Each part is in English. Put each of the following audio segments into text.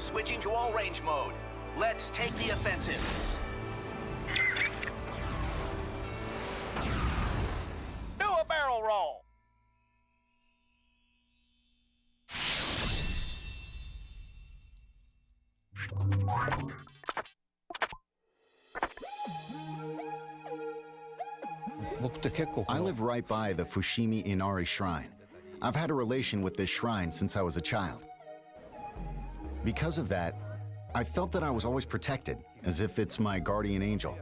Switching to all-range mode. Let's take the offensive. Do a barrel roll. I live right by the Fushimi Inari Shrine. I've had a relation with this shrine since I was a child. Because of that, I felt that I was always protected, as if it's my guardian angel.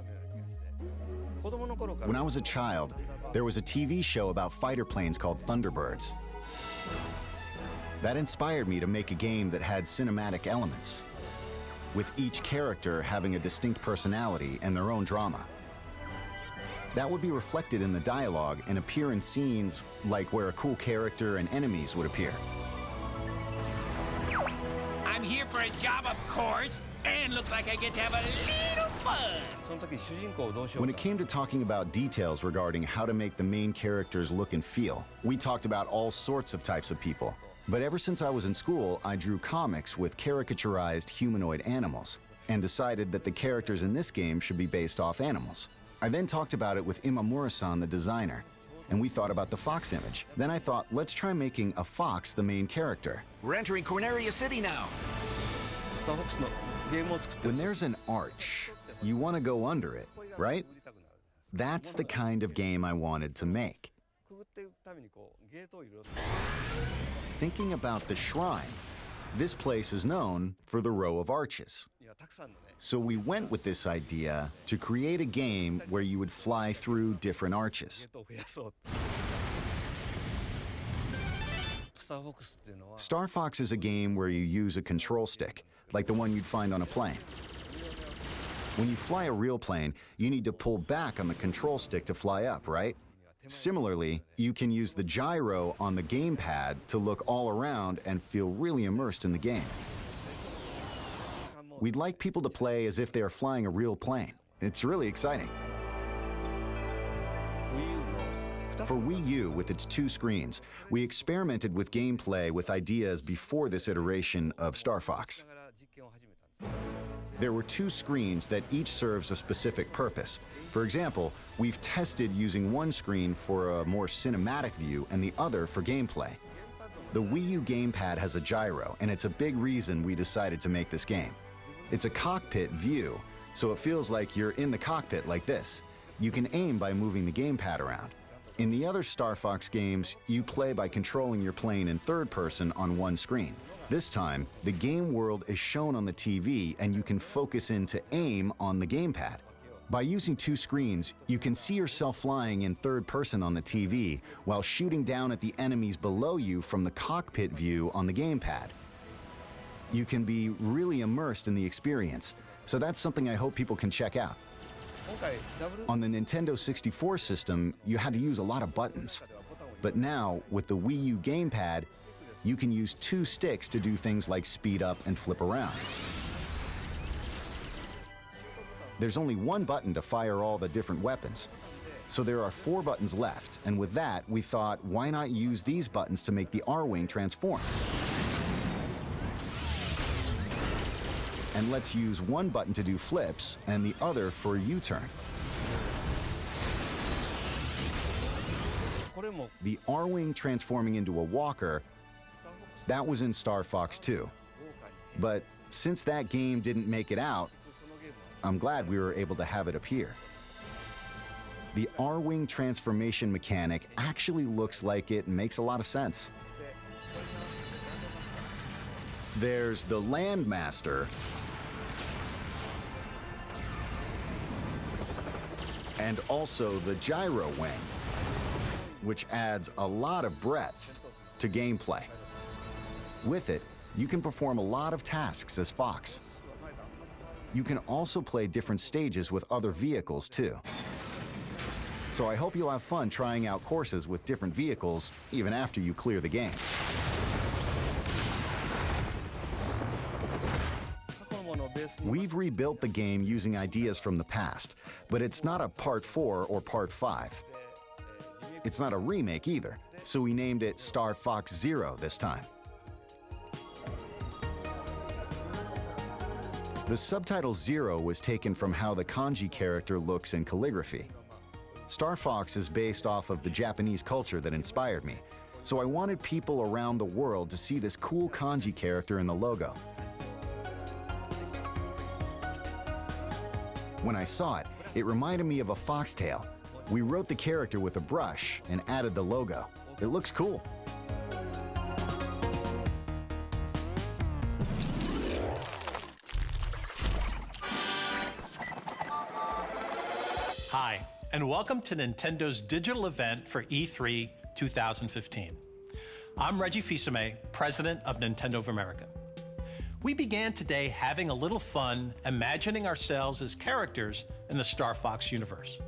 When I was a child, there was a TV show about fighter planes called Thunderbirds. That inspired me to make a game that had cinematic elements, with each character having a distinct personality and their own drama. That would be reflected in the dialogue and appear in scenes like where a cool character and enemies would appear. I'm here for a job, of course, and looks like I get to have a little fun. When it came to talking about details regarding how to make the main characters look and feel, we talked about all sorts of types of people. But ever since I was in school, I drew comics with caricaturized humanoid animals and decided that the characters in this game should be based off animals. I then talked about it with Imamura-san, the designer, and we thought about the fox image. Then I thought, let's try making a fox the main character. We're entering Corneria City now. When there's an arch, you want to go under it, right? That's the kind of game I wanted to make. Thinking about the shrine, this place is known for the row of arches. So we went with this idea to create a game where you would fly through different arches. Star Fox is a game where you use a control stick, like the one you'd find on a plane. When you fly a real plane, you need to pull back on the control stick to fly up, right? Similarly, you can use the gyro on the gamepad to look all around and feel really immersed in the game. We'd like people to play as if they are flying a real plane. It's really exciting. For Wii U, with its 2 screens, we experimented with gameplay with ideas before this iteration of Star Fox. There were 2 screens that each serves a specific purpose. For example, we've tested using one screen for a more cinematic view and the other for gameplay. The Wii U gamepad has a gyro, and it's a big reason we decided to make this game. It's a cockpit view, so it feels like you're in the cockpit like this. You can aim by moving the gamepad around. In the other Star Fox games, you play by controlling your plane in third person on one screen. This time, the game world is shown on the TV and you can focus in to aim on the gamepad. By using 2 screens, you can see yourself flying in third person on the TV while shooting down at the enemies below you from the cockpit view on the gamepad. You can be really immersed in the experience, so that's something I hope people can check out. On the Nintendo 64 system, you had to use a lot of buttons. But now, with the Wii U gamepad, you can use 2 sticks to do things like speed up and flip around. There's only one button to fire all the different weapons. So there are 4 buttons left, and with that, we thought, why not use these buttons to make the R-Wing transform? And let's use one button to do flips and the other for a U-turn. The R-Wing transforming into a walker, that was in Star Fox 2. But since that game didn't make it out, I'm glad we were able to have it appear. The R-Wing transformation mechanic actually looks like it makes a lot of sense. There's the Landmaster, and also the Gyro Wing, which adds a lot of breadth to gameplay. With it, you can perform a lot of tasks as Fox. You can also play different stages with other vehicles too. So I hope you'll have fun trying out courses with different vehicles even after you clear the game. We've rebuilt the game using ideas from the past, but it's not a Part 4 or Part 5. It's not a remake either, so we named it Star Fox Zero this time. The subtitle 0 was taken from how the kanji character looks in calligraphy. Star Fox is based off of the Japanese culture that inspired me, so I wanted people around the world to see this cool kanji character in the logo. When I saw it, it reminded me of a foxtail. We wrote the character with a brush and added the logo. It looks cool. Hi, and welcome to Nintendo's digital event for E3 2015. I'm Reggie Fils-Aimé, President of Nintendo of America. We began today having a little fun imagining ourselves as characters in the Star Fox universe.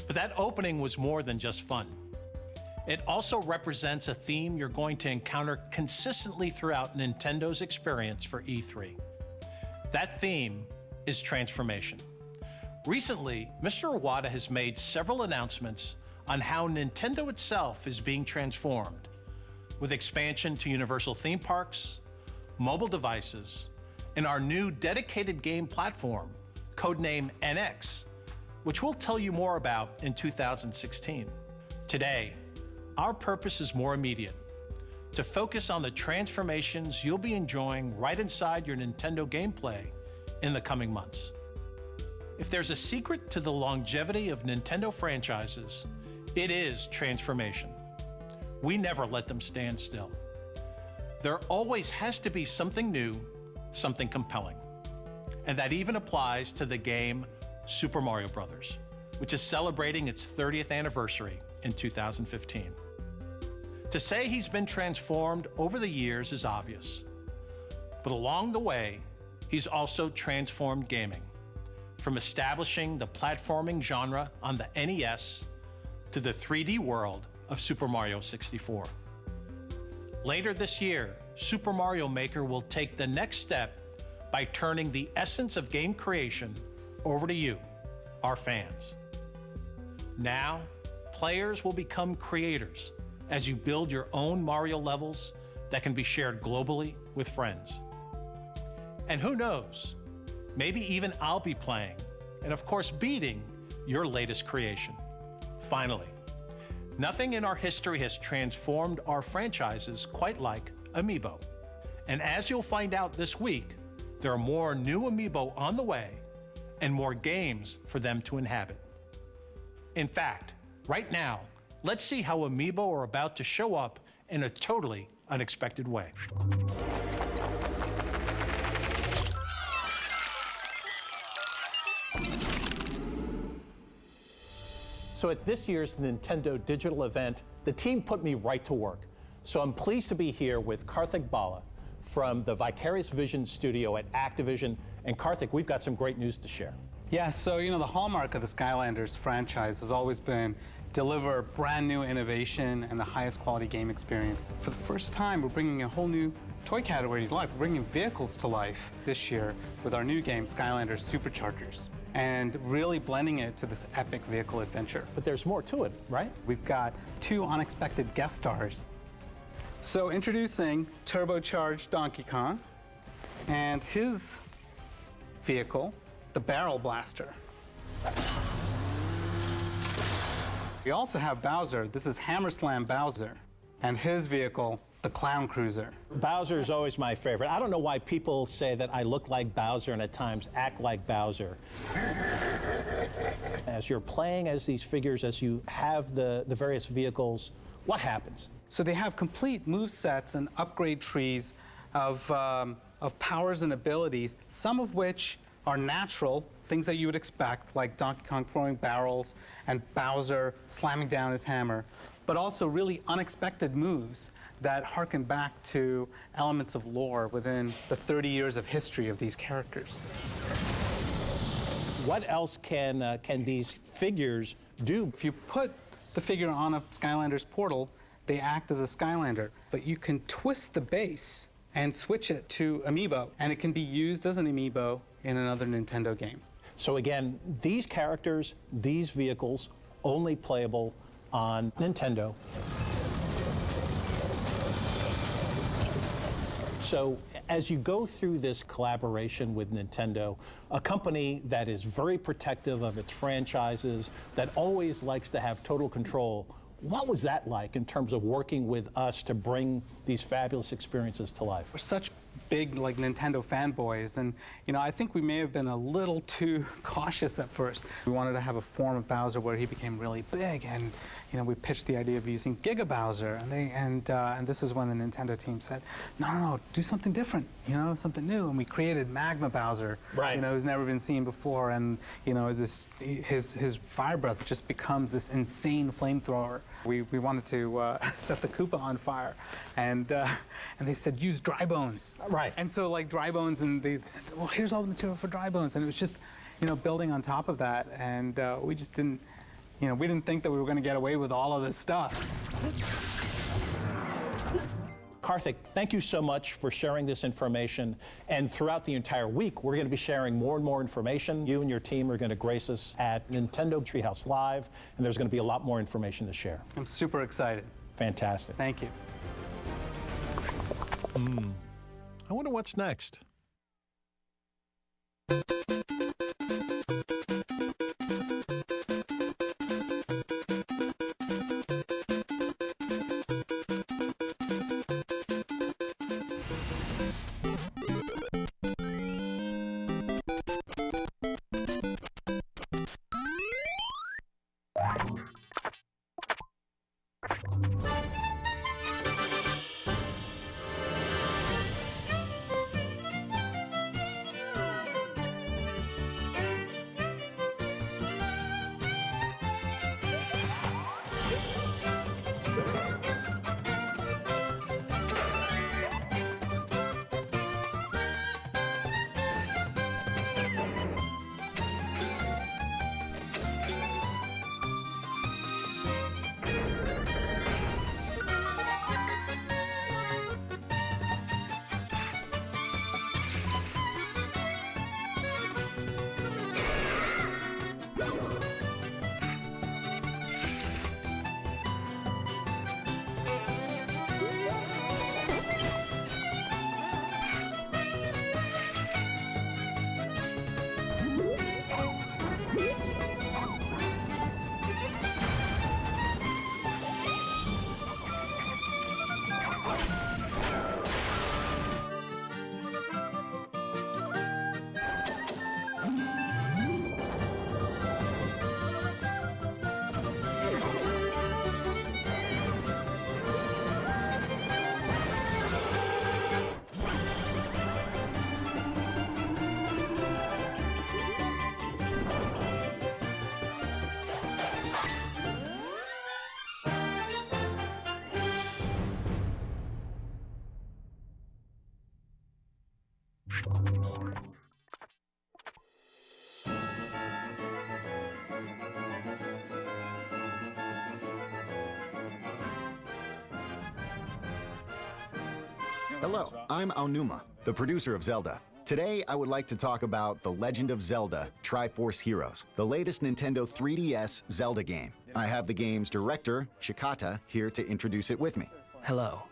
But that opening was more than just fun. It also represents a theme you're going to encounter consistently throughout Nintendo's experience for E3. That theme is transformation. Recently, Mr. Iwata has made several announcements on how Nintendo itself is being transformed, with expansion to Universal theme parks, mobile devices, and our new dedicated game platform, codenamed NX, which we'll tell you more about in 2016. Today, our purpose is more immediate, to focus on the transformations you'll be enjoying right inside your Nintendo gameplay in the coming months. If there's a secret to the longevity of Nintendo franchises, it is transformation. We never let them stand still. There always has to be something new, something compelling. And that even applies to the game Super Mario Bros., which is celebrating its 30th anniversary in 2015. To say he's been transformed over the years is obvious. But along the way, he's also transformed gaming, from establishing the platforming genre on the NES to the 3D world of Super Mario 64. Later this year, Super Mario Maker will take the next step by turning the essence of game creation over to you, our fans. Now, players will become creators as you build your own Mario levels that can be shared globally with friends. And who knows, maybe even I'll be playing, and of course beating, your latest creation. Finally, nothing in our history has transformed our franchises quite like Amiibo. And as you'll find out this week, there are more new Amiibo on the way and more games for them to inhabit. In fact, right now, let's see how Amiibo are about to show up in a totally unexpected way. So at this year's Nintendo digital event, the team put me right to work. So I'm pleased to be here with Karthik Bala from the Vicarious Vision studio at Activision. And Karthik, we've got some great news to share. Yeah, so the hallmark of the Skylanders franchise has always been deliver brand new innovation and the highest quality game experience. For the first time, we're bringing a whole new toy category to life. We're bringing vehicles to life this year with our new game, Skylanders Superchargers, and really blending it to this epic vehicle adventure. But there's more to it, right? We've got 2 unexpected guest stars. So introducing turbocharged Donkey Kong and his vehicle, the Barrel Blaster. We also have Bowser. This is Hammer Slam Bowser, and his vehicle, the Clown Cruiser. Bowser is always my favorite. I don't know why people say that I look like Bowser and at times act like Bowser. As you're playing as these figures, as you have the various vehicles, what happens? So they have complete move sets and upgrade trees of powers and abilities, some of which are natural, things that you would expect, like Donkey Kong throwing barrels and Bowser slamming down his hammer, but also really unexpected moves that harken back to elements of lore within the 30 years of history of these characters. What else can these figures do? If you put the figure on a Skylanders portal, they act as a Skylander, but you can twist the base and switch it to Amiibo, and it can be used as an Amiibo in another Nintendo game. So again, these characters, these vehicles, only playable on Nintendo. So as you go through this collaboration with Nintendo, a company that is very protective of its franchises, that always likes to have total control, what was that like in terms of working with us to bring these fabulous experiences to life? We're such big Nintendo fanboys, and I think we may have been a little too cautious at first. We wanted to have a form of Bowser where he became really big, and we pitched the idea of using Giga Bowser, and this is when the Nintendo team said, no, do something different, something new, and we created Magma Bowser, right. Who's never been seen before, and his fire breath just becomes this insane flamethrower. We wanted to set the Koopa on fire, and they said use dry bones. Right. And so dry bones, and they said, well, here's all the material for dry bones, and it was just, building on top of that, and we just didn't, we didn't think that we were going to get away with all of this stuff. Karthik, thank you so much for sharing this information. And throughout the entire week, we're going to be sharing more and more information. You and your team are going to grace us at Nintendo Treehouse Live, and there's going to be a lot more information to share. I'm super excited. Fantastic. Thank you. I wonder what's next. Hello, I'm Aonuma, the producer of Zelda. Today, I would like to talk about The Legend of Zelda: Triforce Heroes, the latest Nintendo 3DS Zelda game. I have the game's director, Shikata, here to introduce it with me. Hello.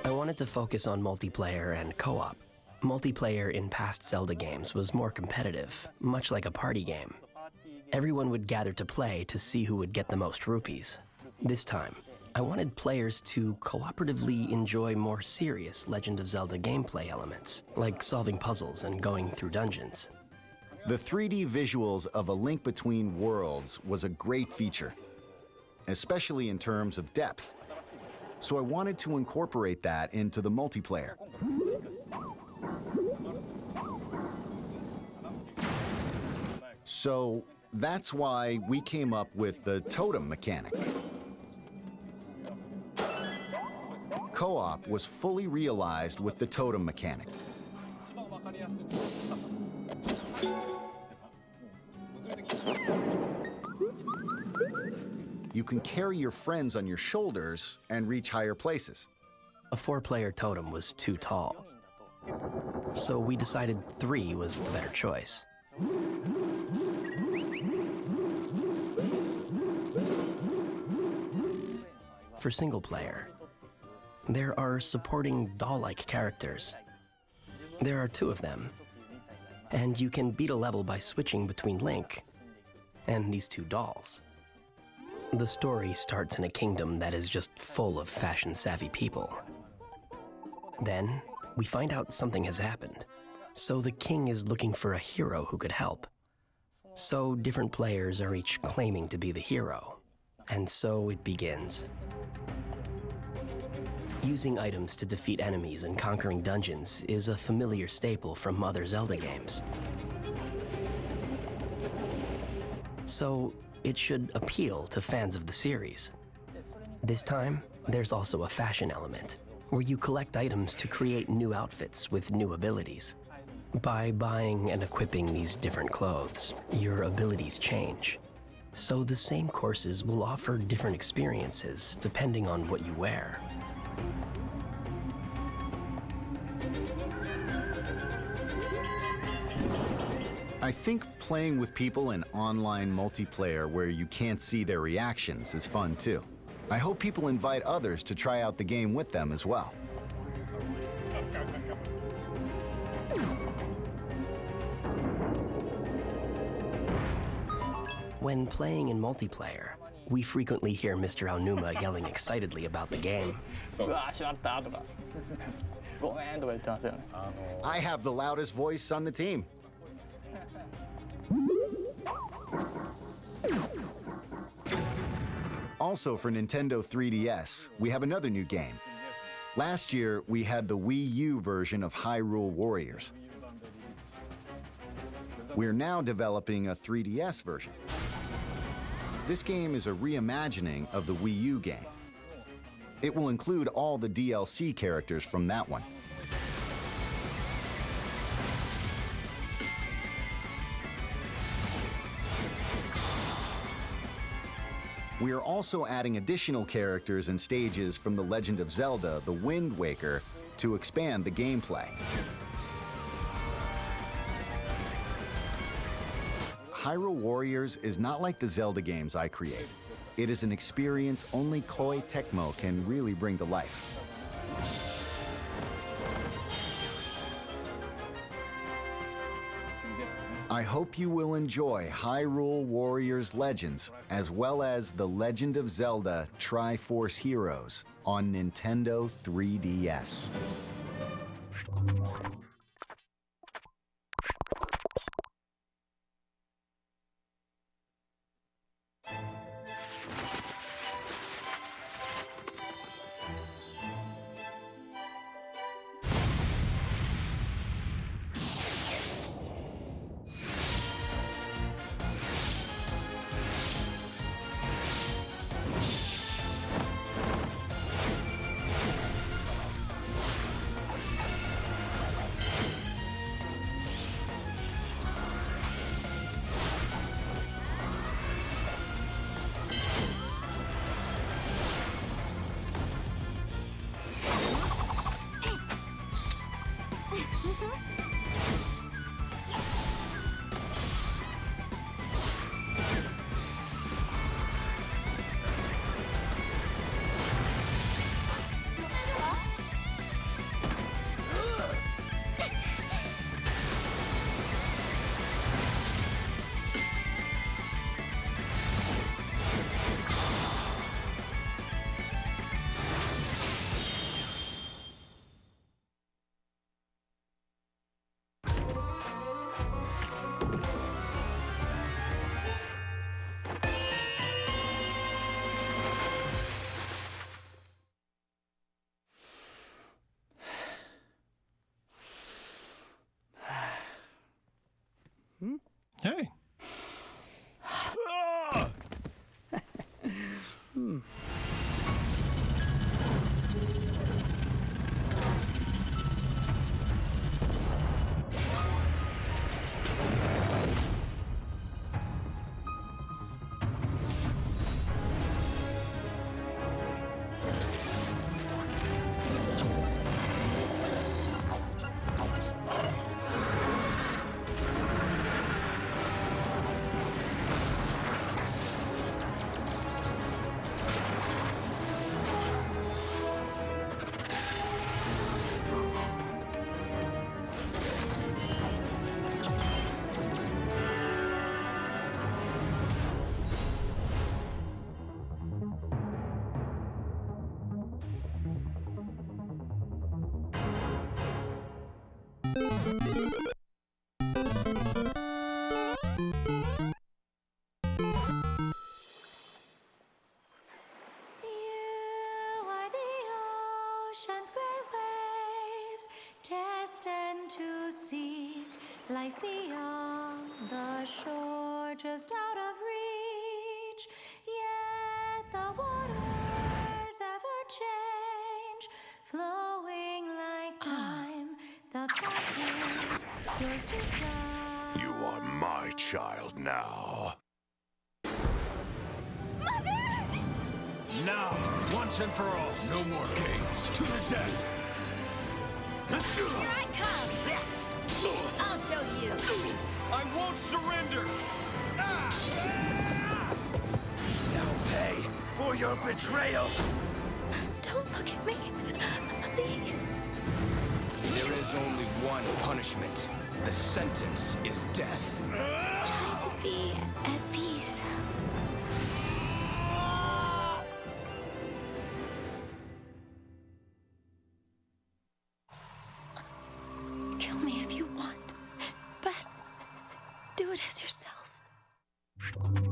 I wanted to focus on multiplayer and co-op. Multiplayer in past Zelda games was more competitive, much like a party game. Everyone would gather to play to see who would get the most rupees. This time, I wanted players to cooperatively enjoy more serious Legend of Zelda gameplay elements, like solving puzzles and going through dungeons. The 3D visuals of A Link Between Worlds was a great feature, especially in terms of depth. So I wanted to incorporate that into the multiplayer. So that's why we came up with the totem mechanic. Co-op was fully realized with the totem mechanic. You can carry your friends on your shoulders and reach higher places. A 4-player totem was too tall, so we decided 3 was the better choice. For single player, There are supporting doll-like characters. There are 2 of them. And you can beat a level by switching between Link and these 2 dolls. The story starts in a kingdom that is just full of fashion-savvy people. Then, we find out something has happened. So the king is looking for a hero who could help. So different players are each claiming to be the hero. And so it begins. Using items to defeat enemies and conquering dungeons is a familiar staple from other Zelda games. So it should appeal to fans of the series. This time, there's also a fashion element, where you collect items to create new outfits with new abilities. By buying and equipping these different clothes, your abilities change. So the same courses will offer different experiences depending on what you wear. I think playing with people in online multiplayer where you can't see their reactions is fun too. I hope people invite others to try out the game with them as well. When playing in multiplayer, we frequently hear Mr. Aonuma yelling excitedly about the game. うわしまったとかごめんとか言ってますよね。 I have the loudest voice on the team. Also for Nintendo 3DS, we have another new game. Last year, we had the Wii U version of Hyrule Warriors. We're now developing a 3DS version. This game is a reimagining of the Wii U game. It will include all the DLC characters from that one. We are also adding additional characters and stages from The Legend of Zelda: The Wind Waker to expand the gameplay. Hyrule Warriors is not like the Zelda games I create. It is an experience only Koei Tecmo can really bring to life. I hope you will enjoy Hyrule Warriors Legends, as well as The Legend of Zelda: Triforce Heroes on Nintendo 3DS. ocean's gray waves, destined to seek life beyond the shore, just out of reach. Yet the waters ever change, flowing like time. The path is yours to climb. You are my child now. Now, once and for all, No more games. To the death. Here I come! I'll show you! I won't surrender! Now pay for your betrayal. Don't look at me, please. There is only one punishment. The sentence is death. Try to be at peace. Kill me if you want, but do it as yourself. お願い、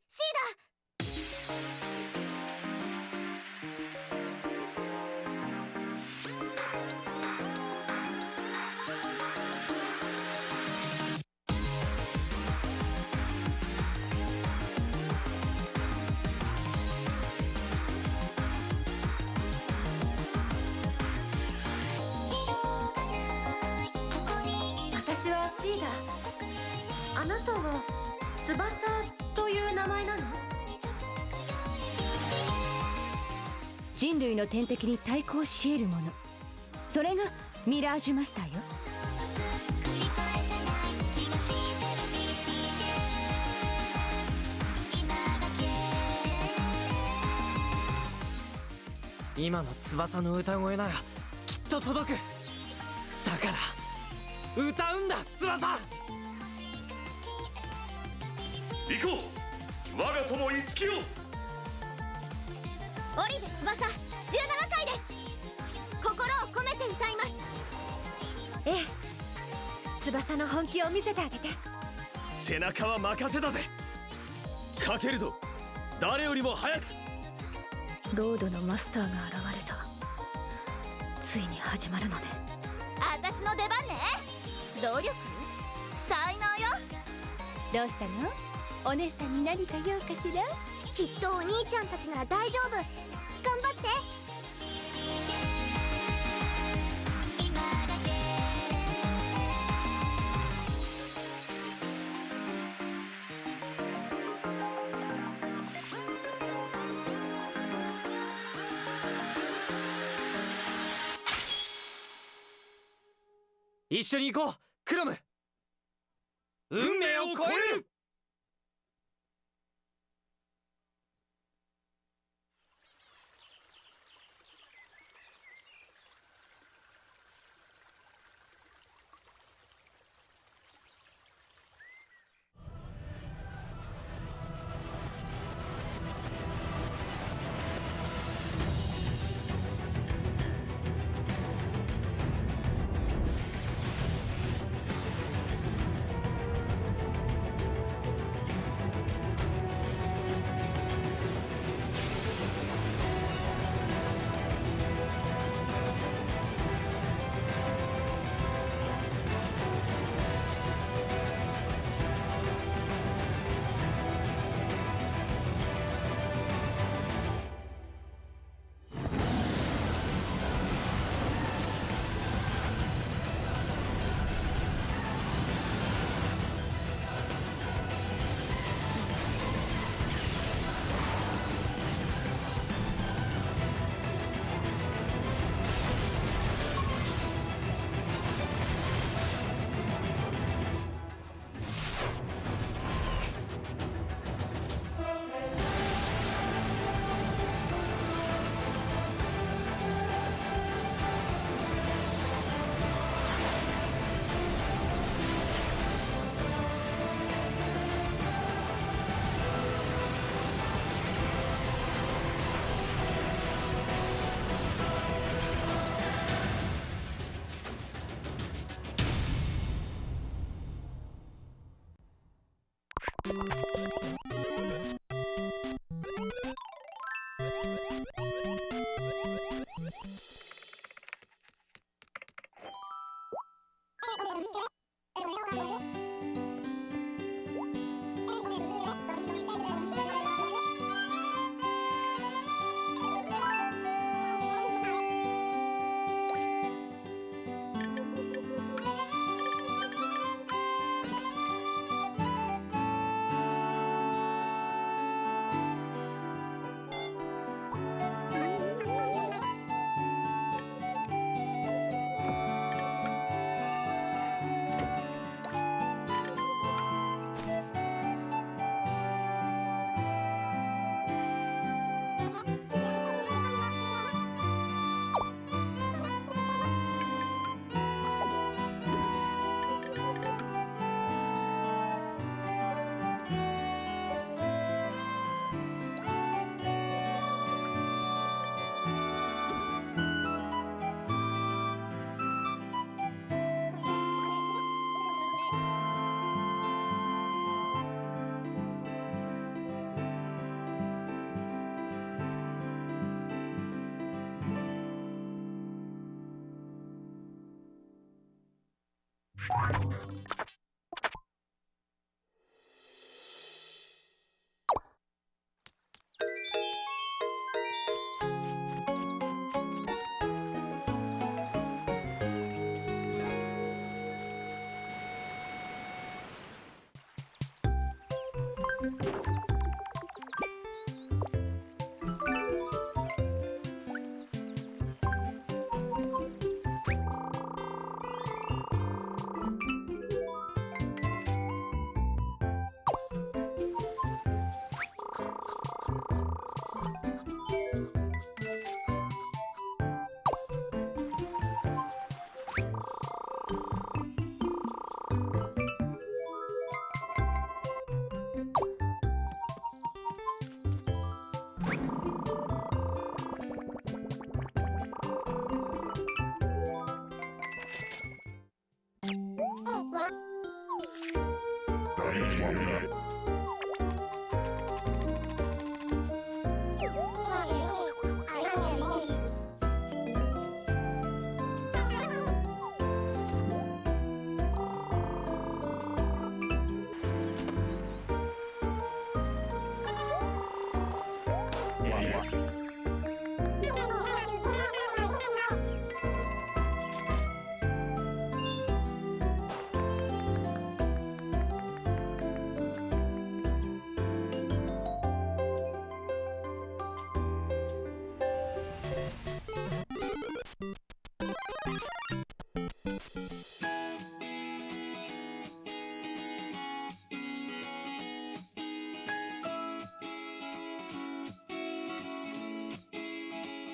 シーダ！私はシーダ。あなたは翼という名前なの？人類の天敵に対抗し得るもの、それがミラージュマスターよ。今の翼の歌声ならきっと届く。だから歌うんだ、翼。行こう、我が友五木よ。オリベ翼、17歳です。心を込めて歌います。ええ、翼の本気を見せてあげて。背中は任せだぜ。かけるぞ、誰よりも早く。ロードのマスターが現れた。ついに始まるのね。私の出番ね。努力？才能よ。どうしたの？お姉さんに何か用かしら？きっとお兄ちゃんたちなら大丈夫。頑張って。一緒に行こう、クロム。運命を超える。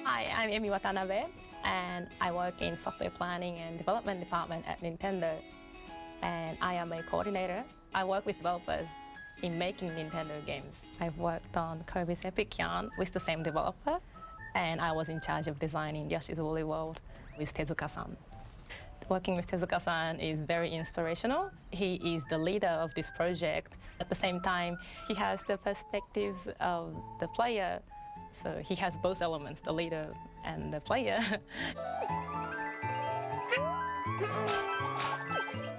Hi, I'm Emi Watanabe, and I work in software planning and development department at Nintendo. And I am a coordinator. I work with developers in making Nintendo games. I've worked on Kirby's Epic Yarn with the same developer, and I was in charge of designing Yoshi's Woolly World with Tezuka-san. Working with Tezuka-san is very inspirational. He is the leader of this project. At the same time, he has the perspectives of the player, so he has both elements, the leader and the player.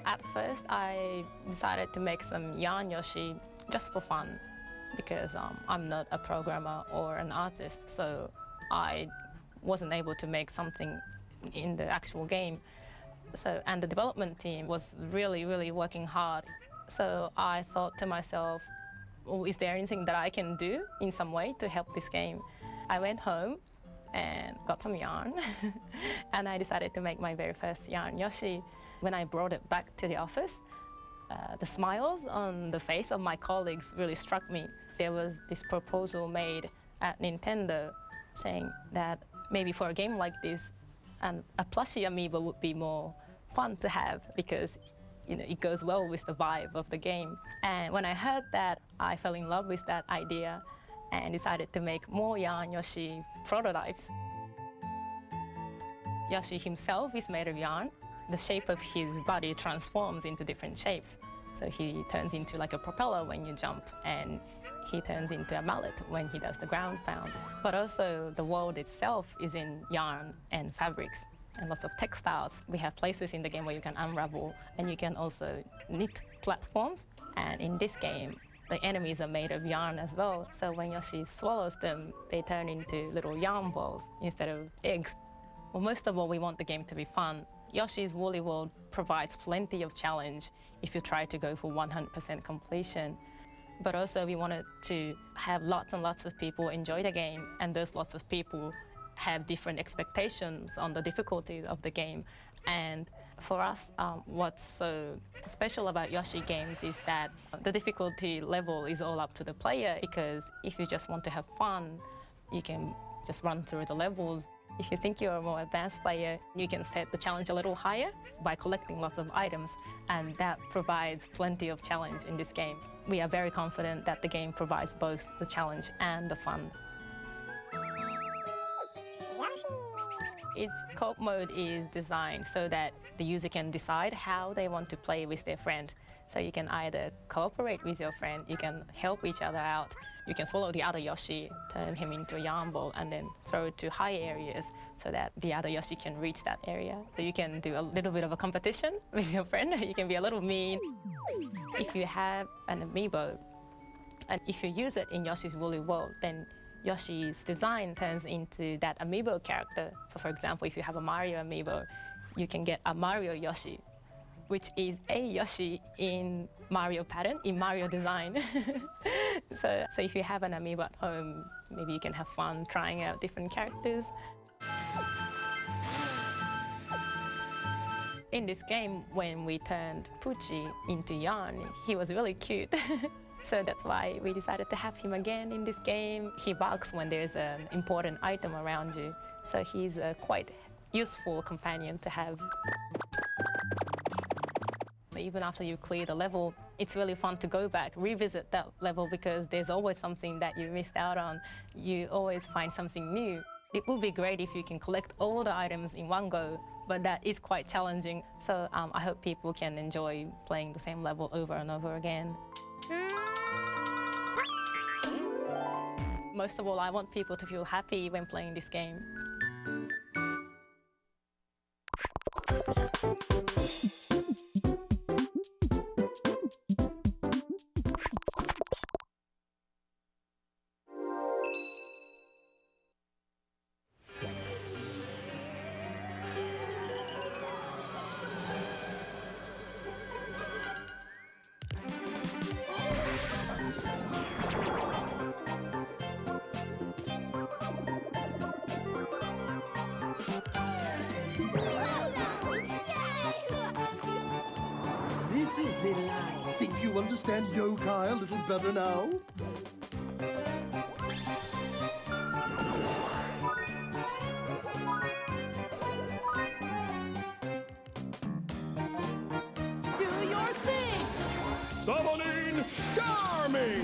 At first, I decided to make some Yarn Yoshi just for fun, because I'm not a programmer or an artist, so I wasn't able to make something in the actual game. And the development team was really working hard. So I thought to myself, well, is there anything that I can do in some way to help this game? I went home and got some yarn, and I decided to make my very first Yarn Yoshi. When I brought it back to the office, the smiles on the face of my colleagues really struck me. There was this proposal made at Nintendo saying that maybe for a game like this, a plushie amiibo would be more fun to have, because it goes well with the vibe of the game. And when I heard that, I fell in love with that idea and decided to make more Yarn Yoshi prototypes. Yoshi himself is made of yarn. The shape of his body transforms into different shapes. So he turns into like a propeller when you jump, and he turns into a mallet when he does the ground pound. But also the world itself is in yarn and fabrics and lots of textiles. We have places in the game where you can unravel, and you can also knit platforms. And in this game, the enemies are made of yarn as well. So when Yoshi swallows them, they turn into little yarn balls instead of eggs. Well, most of all, we want the game to be fun. Yoshi's Woolly World provides plenty of challenge if you try to go for 100% completion. But also we wanted to have lots and lots of people enjoy the game, and those lots of people have different expectations on the difficulty of the game. And for us, what's so special about Yoshi games is that the difficulty level is all up to the player, because if you just want to have fun, you can just run through the levels. If you think you're a more advanced player, you can set the challenge a little higher by collecting lots of items, and that provides plenty of challenge in this game. We are very confident that the game provides both the challenge and the fun. Its co-op mode is designed so that the user can decide how they want to play with their friend. So you can either cooperate with your friend, you can help each other out, you can swallow the other Yoshi, turn him into a yarn ball, and then throw it to high areas so that the other Yoshi can reach that area. So you can do a little bit of a competition with your friend. You can be a little mean. If you have an amiibo, and if you use it in Yoshi's Woolly World, then Yoshi's design turns into that amiibo character. So for example, if you have a Mario amiibo, you can get a Mario Yoshi, which is a Yoshi in Mario pattern, in Mario design. So if you have an amiibo at home, maybe you can have fun trying out different characters. In this game, when we turned Pucci into yarn, he was really cute. So that's why we decided to have him again in this game. He barks when there's an important item around you, so he's a quite useful companion to have. Even after you clear the level, it's really fun to go back, revisit that level, because there's always something that you missed out on. You always find something new. It would be great if you can collect all the items in one go, but that is quite challenging. So I hope people can enjoy playing the same level over and over again. Most of all, I want people to feel happy when playing this game. This is the line. Think you understand yokai a little better now? Do your thing! Summoning Charming!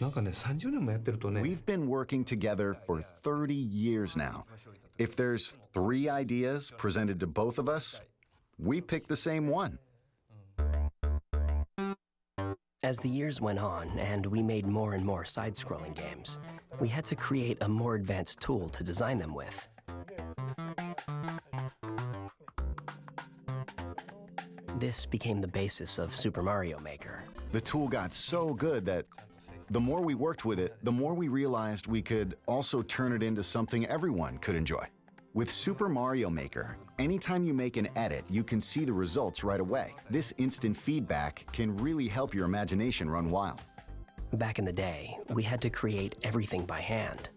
We've been working together for 30 years now. If there's 3 ideas presented to both of us, we pick the same one. As the years went on and we made more and more side-scrolling games, we had to create a more advanced tool to design them with. This became the basis of Super Mario Maker. The tool got so good that the more we worked with it, the more we realized we could also turn it into something everyone could enjoy. With Super Mario Maker, anytime you make an edit, you can see the results right away. This instant feedback can really help your imagination run wild. Back in the day, we had to create everything by hand.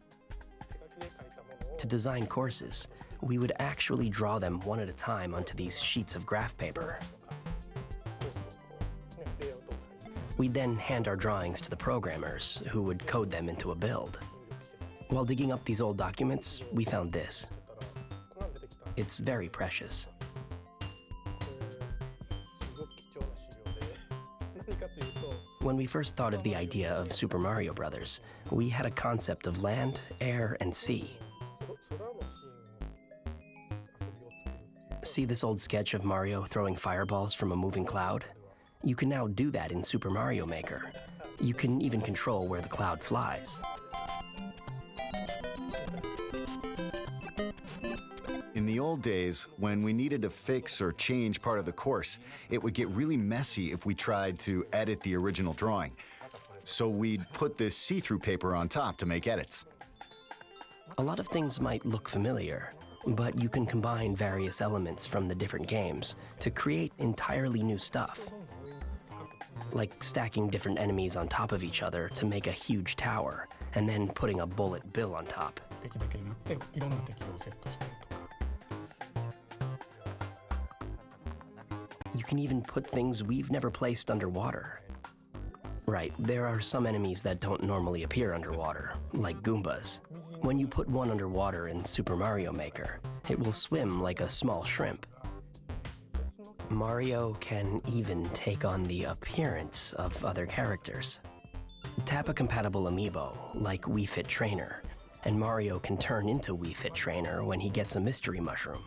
To design courses, we would actually draw them one at a time onto these sheets of graph paper. We'd then hand our drawings to the programmers, who would code them into a build. While digging up these old documents, we found this. It's very precious. When we first thought of the idea of Super Mario Brothers, we had a concept of land, air, and sea. See this old sketch of Mario throwing fireballs from a moving cloud? You can now do that in Super Mario Maker. You can even control where the cloud flies. In the old days, when we needed to fix or change part of the course, it would get really messy if we tried to edit the original drawing. So we'd put this see-through paper on top to make edits. A lot of things might look familiar, but you can combine various elements from the different games to create entirely new stuff. Like stacking different enemies on top of each other to make a huge tower, and then putting a bullet bill on top. You can even put things we've never placed underwater. Right, there are some enemies that don't normally appear underwater, like Goombas. When you put one underwater in Super Mario Maker, it will swim like a small shrimp. Mario can even take on the appearance of other characters. Tap a compatible amiibo, like Wii Fit Trainer, and Mario can turn into Wii Fit Trainer when he gets a mystery mushroom.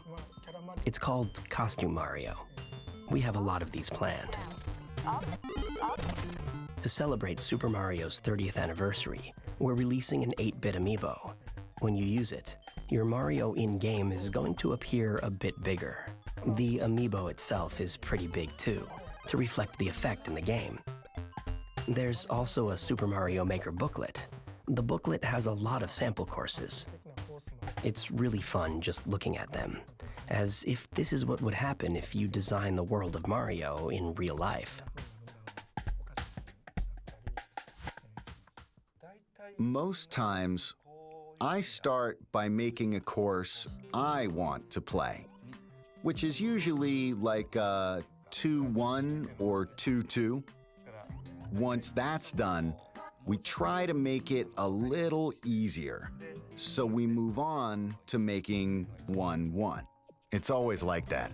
It's called Costume Mario. We have a lot of these planned. To celebrate Super Mario's 30th anniversary, we're releasing an 8-bit amiibo. When you use it, your Mario in-game is going to appear a bit bigger. The amiibo itself is pretty big too, to reflect the effect in the game. There's also a Super Mario Maker booklet. The booklet has a lot of sample courses. It's really fun just looking at them, as if this is what would happen if you design the world of Mario in real life. Most times, I start by making a course I want to play, which is usually like a 2-1 or 2-2. Once that's done, we try to make it a little easier, so we move on to making 1-1. It's always like that.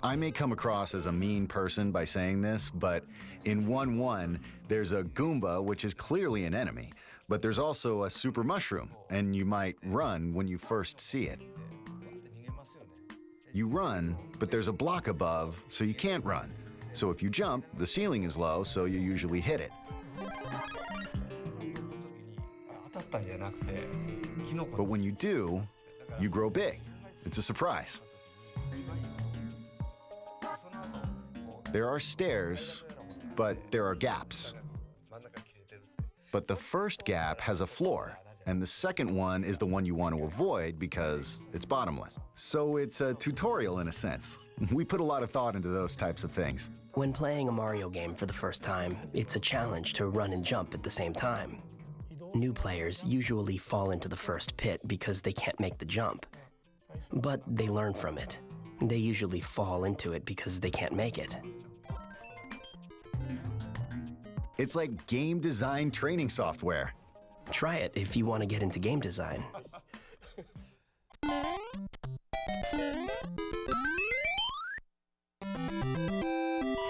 I may come across as a mean person by saying this, but in 1-1, there's a Goomba, which is clearly an enemy, but there's also a super mushroom, and you might run when you first see it. You run, but there's a block above, so you can't run. So if you jump, the ceiling is low, so you usually hit it. But when you do, you grow big. It's a surprise. There are stairs, but there are gaps. But the first gap has a floor, and the second one is the one you want to avoid because it's bottomless. So it's a tutorial in a sense. We put a lot of thought into those types of things. When playing a Mario game for the first time, it's a challenge to run and jump at the same time. New players usually fall into the first pit because they can't make the jump. But they learn from it. They usually fall into it because they can't make it. It's like game design training software. Try it if you want to get into game design.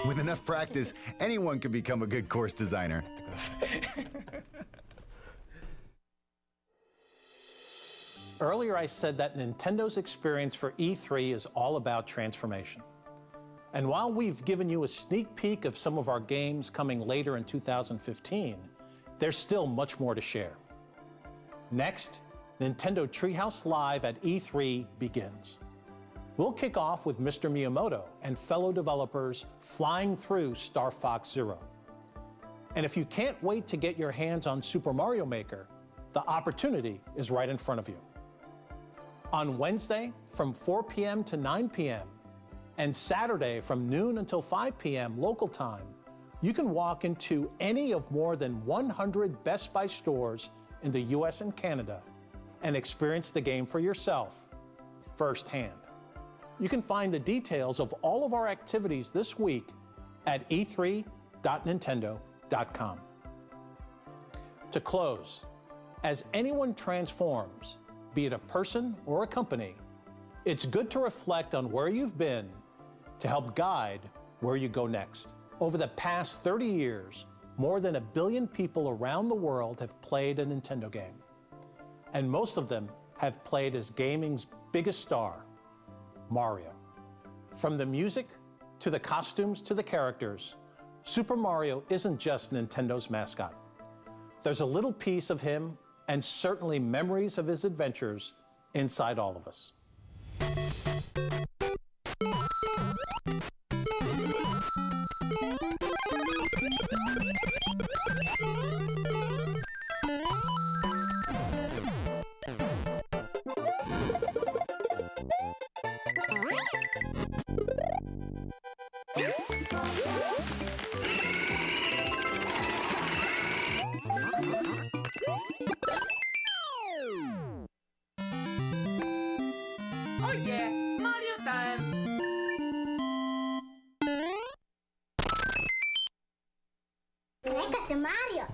With enough practice, anyone can become a good course designer. Earlier I said that Nintendo's experience for E3 is all about transformation. And while we've given you a sneak peek of some of our games coming later in 2015, there's still much more to share. Next, Nintendo Treehouse Live at E3 begins. We'll kick off with Mr. Miyamoto and fellow developers flying through Star Fox Zero. And if you can't wait to get your hands on Super Mario Maker, the opportunity is right in front of you. On Wednesday, from 4 p.m. to 9 p.m., and Saturday from noon until 5 p.m. local time, you can walk into any of more than 100 Best Buy stores in the US and Canada and experience the game for yourself, firsthand. You can find the details of all of our activities this week at e3.nintendo.com. To close, as anyone transforms, be it a person or a company, it's good to reflect on where you've been to help guide where you go next. Over the past 30 years, more than 1 billion people around the world have played a Nintendo game. And most of them have played as gaming's biggest star, Mario. From the music, to the costumes, to the characters, Super Mario isn't just Nintendo's mascot. There's a little piece of him, and certainly memories of his adventures, inside all of us. Oh yeah, Mario time! Trecas Mario!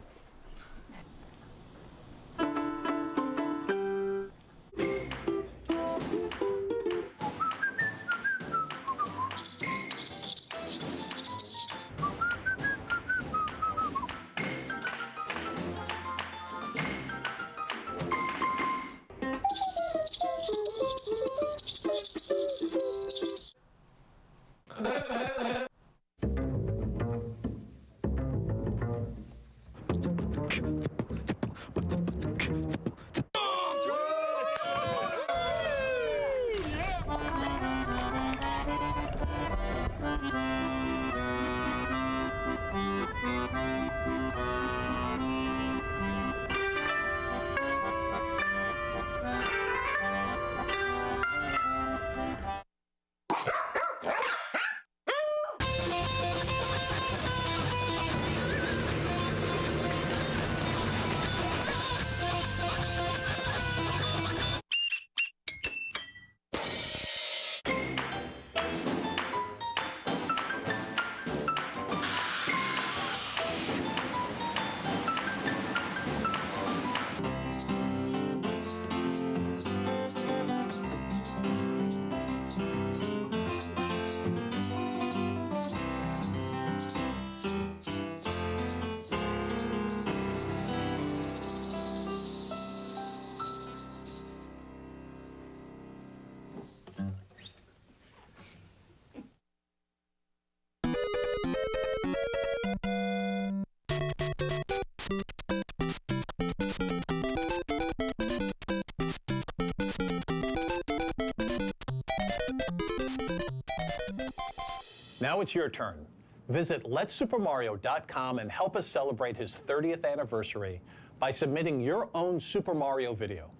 Now it's your turn. Visit LetSuperMario.com and help us celebrate his 30th anniversary by submitting your own Super Mario video.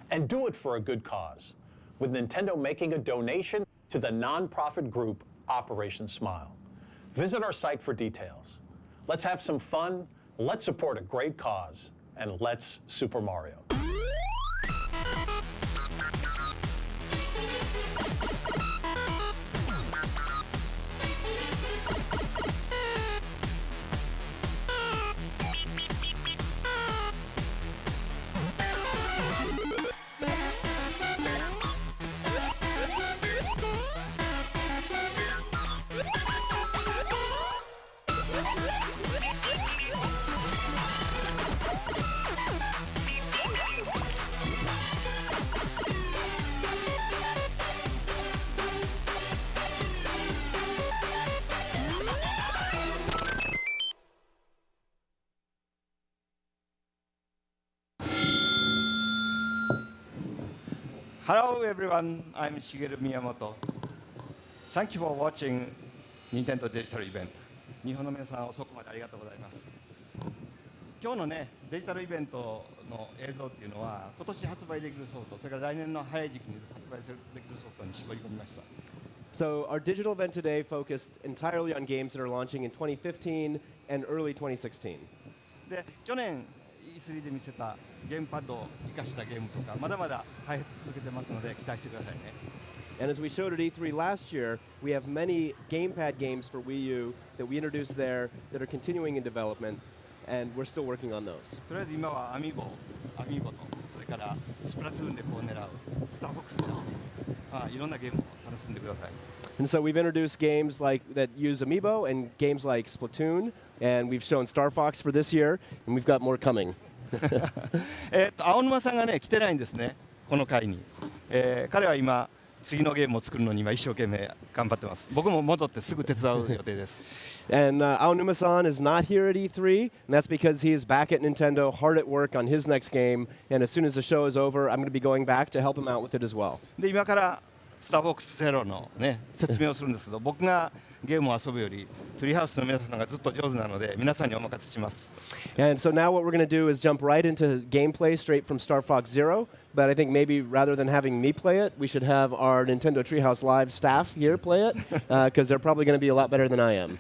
And do it for a good cause, with Nintendo making a donation to the nonprofit group Operation Smile. Visit our site for details. Let's have some fun, let's support a great cause, and let's Super Mario. Hello everyone, I'm Shigeru Miyamoto. Thank you for watching Nintendo Digital Event. 日本の皆さん遅くまでありがとうございます。今日のね、デジタルイベントの映像っていうのは、今年発売できるソフト、それから来年の早い時期に発売できるソフトに絞り込みました。So our digital event today focused entirely on games that are launching in 2015 and early 2016. で、去年 E3 で見せたゲームパッドを生かしたゲームとか、まだまだ開発続けてますので期待してくださいね。And as we showed at E3 last year, we have many gamepad games for Wii U that we introduced there that are continuing in development, and we're still working on those. とりあえず今はアミーボと、それからスプラトゥーンでこう狙う、スターフォックスで遊ぶ、いろんなゲームを楽しんでください。And so we've introduced games like that use Amiibo and games like Splatoon, and we've shown Star Fox for this year, and we've got more coming. 青沼さんがね来てないんですね、この回に。彼は今次のゲームを作るのに今一生懸命頑張ってます。僕も戻ってすぐ手伝う予定です。And Aonuma-san is not here at E3, and that's because he is back at Nintendo, hard at work on his next game. And as soon as the show is over, I'm going to be going back to help him out with it as well. で今からスターフォックスゼロのね説明をするんですけど、僕がゲームを遊ぶよりトリーハウスの皆さんがずっと上手なので皆さんにお任せします。And so now what we're going to do is jump right into gameplay straight from Star Fox Zero. But I think maybe rather than having me play it, we should have our Nintendo Treehouse Live staff here play it, because they're probably going to be a lot better than I am.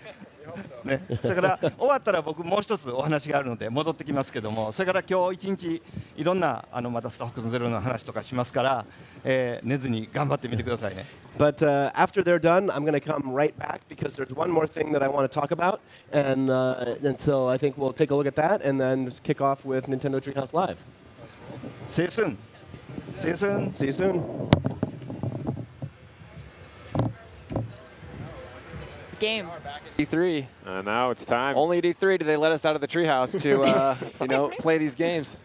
ね、それから終わったら僕もう一つお話があるので戻ってきますけども、それから今日一日いろんなまたスターフォックスゼロの話とかしますから、寝ずに頑張ってみてくださいね。But after they're done, I'm going to come right back because there's one more thing that I want to talk about, and so I think we'll take a look at that and then just kick off with Nintendo Treehouse Live. See you soon. See you soon. See you soon. Game. E3. Now it's time. Only at E3 do they let us out of the treehouse to, play these games.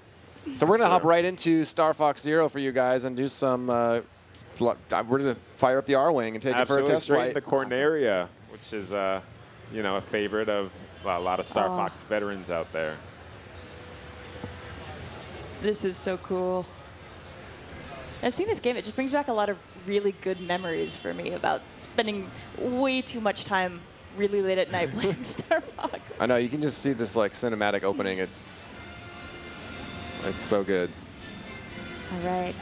So we're going to hop right into Star Fox Zero for you guys and do some. We're going to fire up the R-Wing and take it for a test right flight. In the Corneria, which is, a favorite of a lot of Star Fox veterans out there. This is so cool. I've seen this game. It just brings back a lot of really good memories for me about spending way too much time really late at night playing Star Fox. I know, you can just see this cinematic opening. It's so good. All right.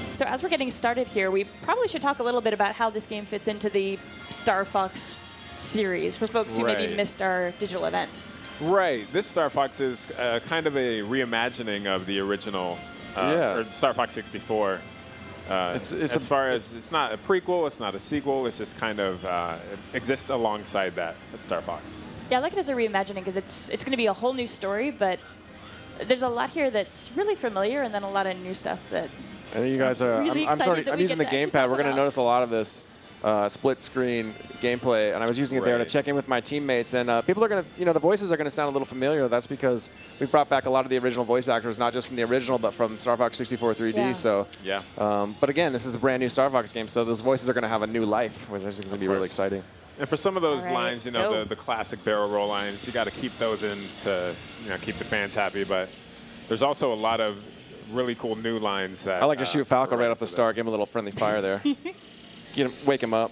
So as we're getting started here, we probably should talk a little bit about how this game fits into the Star Fox series for folks who maybe missed our digital event. Right. This Star Fox is kind of a reimagining of the original or Star Fox 64. As far as it's not a prequel, it's not a sequel, it's just kind of it exists alongside that of Star Fox. Yeah, I like it as a reimagining because it's going to be a whole new story, but there's a lot here that's really familiar and then a lot of new stuff that I think you guys are. Really I'm using the gamepad. We're going to notice a lot of this split screen gameplay, and I was using it there to check in with my teammates. And people are going to, the voices are going to sound a little familiar. That's because we brought back a lot of the original voice actors, not just from the original, but from Star Fox 64 3D. Yeah. So, yeah. But again, this is a brand new Star Fox game, so those voices are going to have a new life, which is going to be really exciting. And for some of those lines, the classic barrel roll lines, you got to keep those in to keep the fans happy. But there's also a lot of really cool new lines that I like to shoot Falco right off the start, give him a little friendly fire there. Wake him up.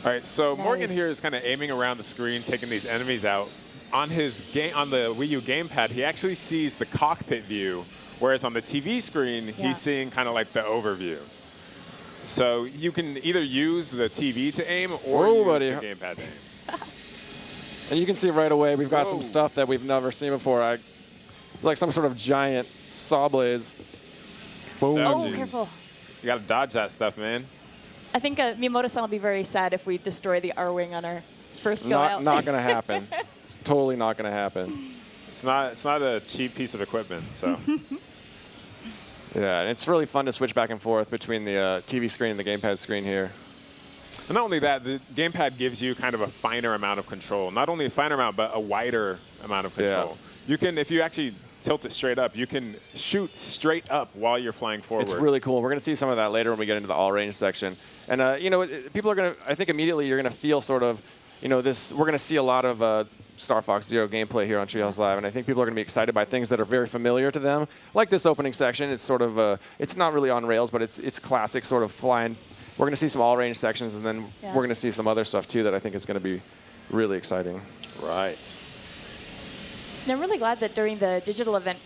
All right, so Morgan here is kind of aiming around the screen, taking these enemies out. On his on the Wii U gamepad, he actually sees the cockpit view, whereas on the TV screen, he's seeing kind of like the overview. So you can either use the TV to aim or use the gamepad to aim. And you can see right away we've got some stuff that we've never seen before. It's like some sort of giant saw blades. Oh, careful. You got to dodge that stuff, man. I think Miyamoto-san will be very sad if we destroy the R-Wing on our first go out. Not going to happen. It's totally not going to happen. It's not a cheap piece of equipment, so. Yeah, and it's really fun to switch back and forth between the TV screen and the gamepad screen here. And not only that, the gamepad gives you kind of a finer amount of control. Not only a finer amount, but a wider amount of control. Yeah. You can, if you actually tilt it straight up, you can shoot straight up while you're flying forward. It's really cool. We're going to see some of that later when we get into the all-range section. And, people are going to, I think immediately you're going to feel sort of, this, we're going to see a lot of Star Fox Zero gameplay here on Treehouse Live, and I think people are going to be excited by things that are very familiar to them, like this opening section. It's sort of it's not really on rails, but it's classic sort of flying. We're going to see some all-range sections, and then we're going to see some other stuff too that I think is going to be really exciting. Right. And I'm really glad that during the digital event,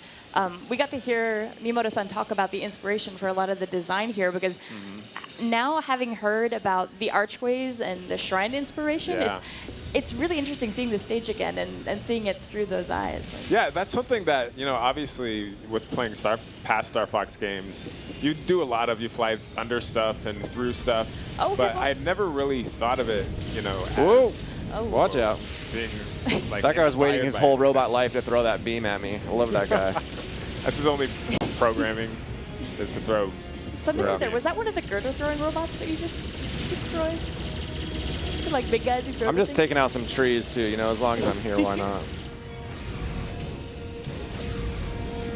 we got to hear Miyamoto-san talk about the inspiration for a lot of the design here, because now having heard about the archways and the shrine inspiration, it's really interesting seeing the stage again and seeing it through those eyes. Yeah, that's something that, you know, obviously with playing past Star Fox games, you do a lot of, you fly under stuff and through stuff, but I never really thought of it, you know, as Watch out. being like That guy was waiting inspired his by whole it. robot life to throw that beam at me. I love that guy. That's his only programming, is to throw. Something like that. Was that one of the girder throwing robots that you just destroyed? Like big guys who throw I'm just everything? taking out some trees too, you know, as long as I'm here, why not?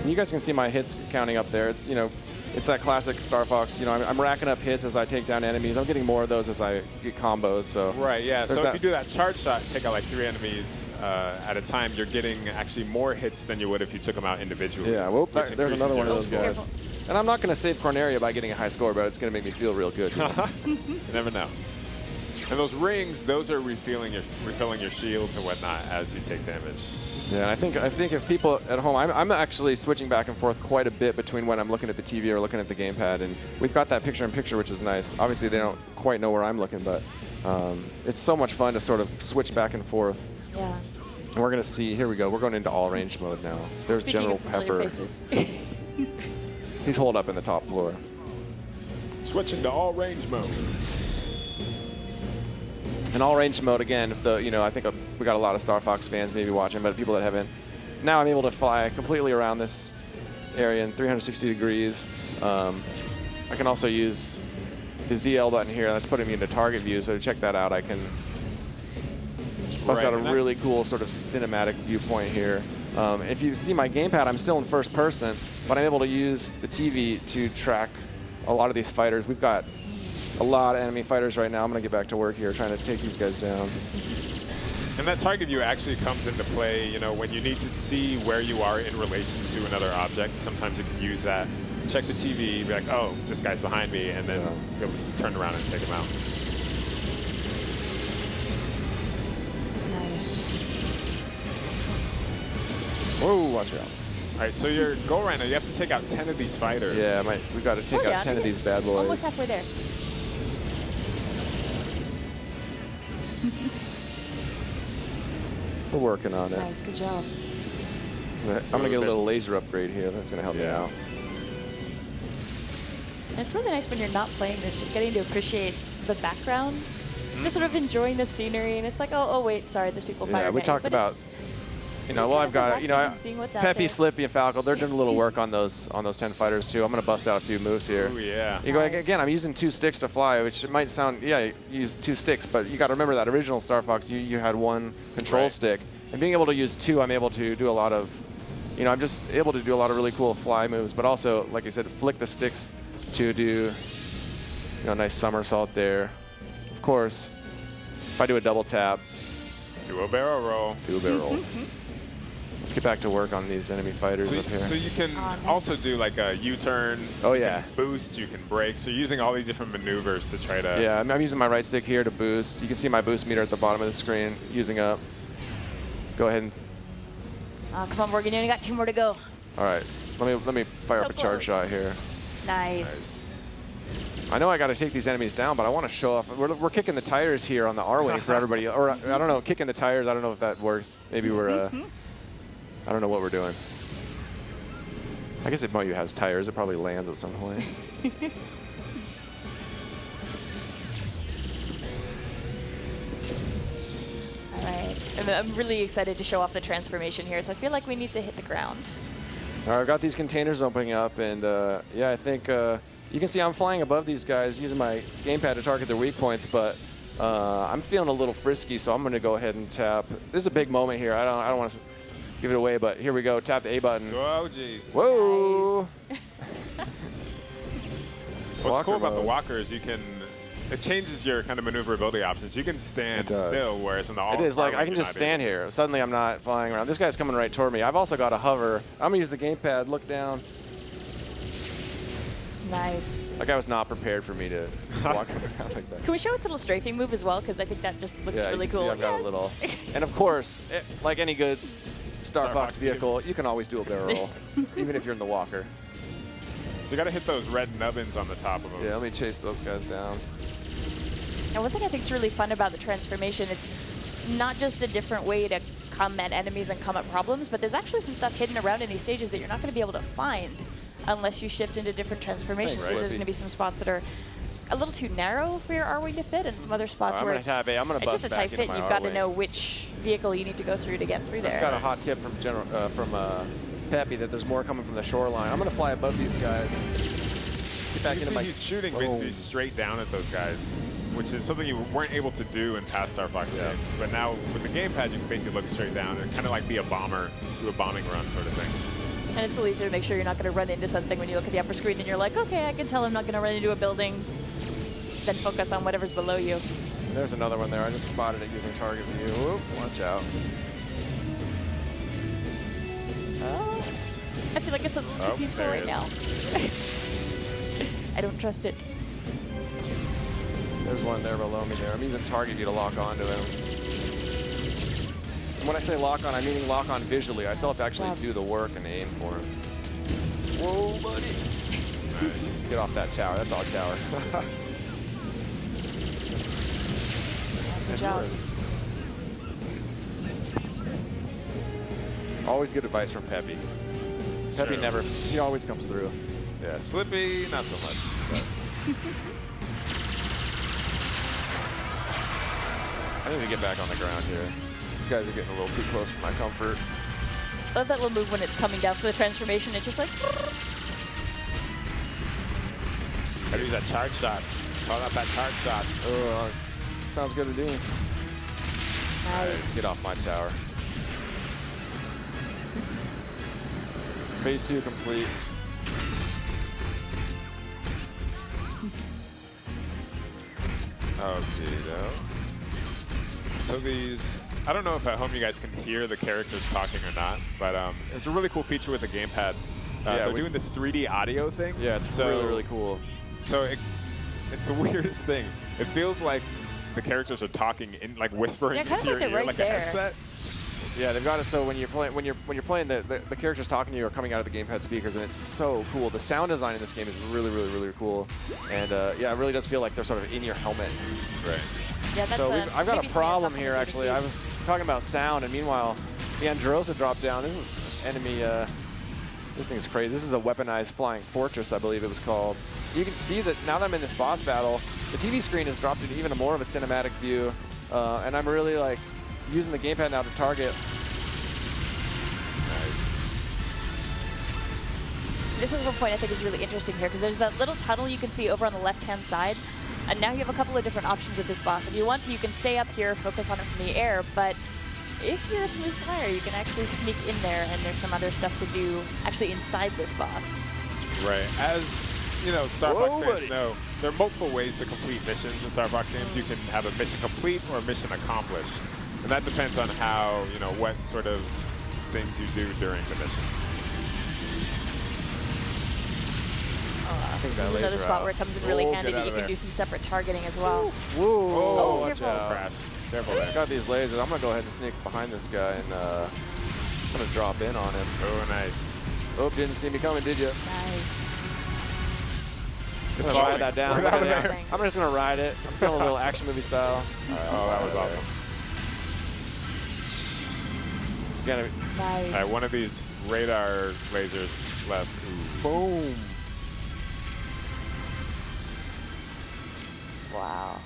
And you guys can see my hits counting up there. It's, you know, it's that classic Star Fox. You know, I'm racking up hits as I take down enemies. I'm getting more of those as I get combos. So Right, yeah. So there's if you do that charge shot, take out like 3 enemies at a time, you're getting actually more hits than you would if you took them out individually. Yeah, whoop, which there's increases another one of your those guys. score. And I'm not going to save Corneria by getting a high score, but it's going to make me feel real good. You never know. And those rings, those are refilling your shields and whatnot as you take damage. Yeah, I think if people at home, I'm actually switching back and forth quite a bit between when I'm looking at the TV or looking at the gamepad, and we've got that picture-in-picture, which is nice. Obviously, they don't quite know where I'm looking, but it's so much fun to sort of switch back and forth. Yeah. And we're going to see, here we go, we're going into all-range mode now. There's Speaking General of familiar Pepper. faces. He's holed up in the top floor. Switching to all-range mode. In all-range mode, again, if the, you know, I think we got a lot of Star Fox fans maybe watching, but people that haven't. Now I'm able to fly completely around this area in 360 degrees. I can also use the ZL button here. That's putting me into target view, so check that out. I can bust out a really cool sort of cinematic viewpoint here. If you see my gamepad, I'm still in first person, but I'm able to use the TV to track a lot of these fighters. We've got a lot of enemy fighters right now. I'm going to get back to work here trying to take these guys down. And that target view actually comes into play, you know, when you need to see where you are in relation to another object. Sometimes you can use that. Check the TV, be like, oh, this guy's behind me, and then be able to turn around and take him out. Nice. Whoa, watch out. All right, so your goal right now, you have to take out 10 of these fighters. Yeah, we've got to take out 10 of these bad boys. Almost halfway there. We're working on it. Nice, good job. I'm going to get a little laser upgrade here. That's going to help me out. And it's really nice when you're not playing this, just getting to appreciate the background. Just sort of enjoying the scenery, and it's like, oh wait, sorry, there's people firing. Yeah, we talked about, you know, well, I've got, you know, Peppy, Slippy, and Falco. They're doing a little work on those 10 fighters too. I'm going to bust out a few moves here. Oh yeah. You go again. I'm using 2 sticks to fly, which it might sound, yeah, you use 2 sticks, but you got to remember that original Star Fox, you had 1 control stick, and being able to use 2, I'm able to do a lot of, you know, I'm just able to do a lot of really cool fly moves, but also, like I said, flick the sticks to do, you know, a nice somersault there. Of course, if I do a double tap, do a barrel roll. Do a barrel roll. Let's get back to work on these enemy fighters up here. So you can also do like a U-turn. Oh yeah. You can boost. You can brake. So you're using all these different maneuvers to try to. Yeah, I'm using my right stick here to boost. You can see my boost meter at the bottom of the screen using up. Go ahead and. Come on, Morgan, you only got 2 more to go. All right, let me fire up a charge shot here. Nice. I know I got to take these enemies down, but I want to show off. We're kicking the tires here on the R-Wing for everybody. Or I don't know, kicking the tires. I don't know if that works. Maybe we're. I don't know what we're doing. I guess it might has tires. It probably lands at some point. All right. I'm really excited to show off the transformation here, so I feel like we need to hit the ground. All right, I've got these containers opening up, and yeah, I think you can see I'm flying above these guys using my gamepad to target their weak points, but I'm feeling a little frisky, so I'm going to go ahead and tap. This is a big moment here. I don't want to give it away, but here we go. Tap the A button. Oh, jeez. Whoa. Nice. What's cool about the walker is you can it changes your kind of maneuverability options. You can stand still, whereas in the all It is like I can just stand here. Suddenly I'm not flying around. This guy's coming right toward me. I've also got a hover. I'm gonna use the gamepad, look down. Nice. That guy was not prepared for me to walk around like that. Can we show its little strafing move as well? Because I think that just looks really cool. See I've got a little. And of course, like any good Star Fox vehicle, you can always do a barrel roll, even if you're in the walker. So you got to hit those red nubbins on the top of them. Yeah, let me chase those guys down. And one thing I think is really fun about the transformation, it's not just a different way to come at enemies and come at problems, but there's actually some stuff hidden around in these stages that you're not going to be able to find unless you shift into different transformations. Thanks, So there's going to be some spots that are a little too narrow for your R-Wing to fit, and some other spots where it's just a tight fit, and you've got to know which vehicle you need to go through to get through there. Just got a hot tip from Peppy that there's more coming from the shoreline. I'm going to fly above these guys. Get back into my... He's shooting basically straight down at those guys, which is something you weren't able to do in past Star Fox games. But now with the gamepad, you can basically look straight down and kind of like be a bomber, do a bombing run sort of thing. And it's a little easier to make sure you're not going to run into something when you look at the upper screen and you're like, okay, I can tell I'm not going to run into a building. Then focus on whatever's below you. There's another one there. I just spotted it using target view. Whoop, watch out. I feel like it's a little too peaceful right now. I don't trust it. There's one there below me there. I'm using target view to lock onto him. And when I say lock on, I'm meaning lock on visually. I still have to actually do the work and aim for him. Whoa, buddy. Nice. Get off that tower. That's our tower. Good job. Always good advice from Peppy. Peppy never, he always comes through. Yeah, Slippy, not so much. I need to get back on the ground here. These guys are getting a little too close for my comfort. I love that little move when it's coming down for the transformation. It's just like... Gotta use that charge shot. Call out that charge shot. Oh, sounds good to do. Nice. Get off my tower. Phase 2 complete. Okay, so these, I don't know if at home you guys can hear the characters talking or not, but it's a really cool feature with the gamepad. They're doing this 3D audio thing. Yeah, it's really, really cool. So it's the weirdest thing. It feels like the characters are talking in, like whispering into your ear, like a headset. Yeah, they've got it so when you're playing, the characters talking to you are coming out of the gamepad speakers, and it's so cool. The sound design in this game is really, really, really cool, and yeah, it really does feel like they're sort of in your helmet. Right. Yeah, that's. So I've got a problem here actually. I was talking about sound, and meanwhile, the Androsa dropped down. This is enemy. This thing is crazy. This is a weaponized flying fortress, I believe it was called. You can see that now that I'm in this boss battle, the TV screen has dropped into even more of a cinematic view, and I'm really like using the gamepad now to target. This is one point I think is really interesting here, because there's that little tunnel you can see over on the left-hand side, and now you have a couple of different options with this boss. If you want to, you can stay up here, focus on it from the air, but if you're a smooth flyer, you can actually sneak in there, and there's some other stuff to do actually inside this boss. Right. As you know, Star Fox fans know, there are multiple ways to complete missions in Star Fox games. You can have a mission complete or a mission accomplished. And that depends on how, you know, what sort of things you do during the mission. I think this is another spot where it comes in really handy that you can do some separate targeting as well. Whoa, watch careful. out. Crash. Careful there. Got these lasers. I'm going to go ahead and sneak behind this guy, and I'm going to drop in on him. Oh, nice. Oh, didn't see me coming, did you? Nice. I'm going to ride that down. Look at that. I'm just going to ride it. I'm feeling a little action movie style. Oh, that was awesome. Nice. All right, one of these radar lasers left. Boom. Wow.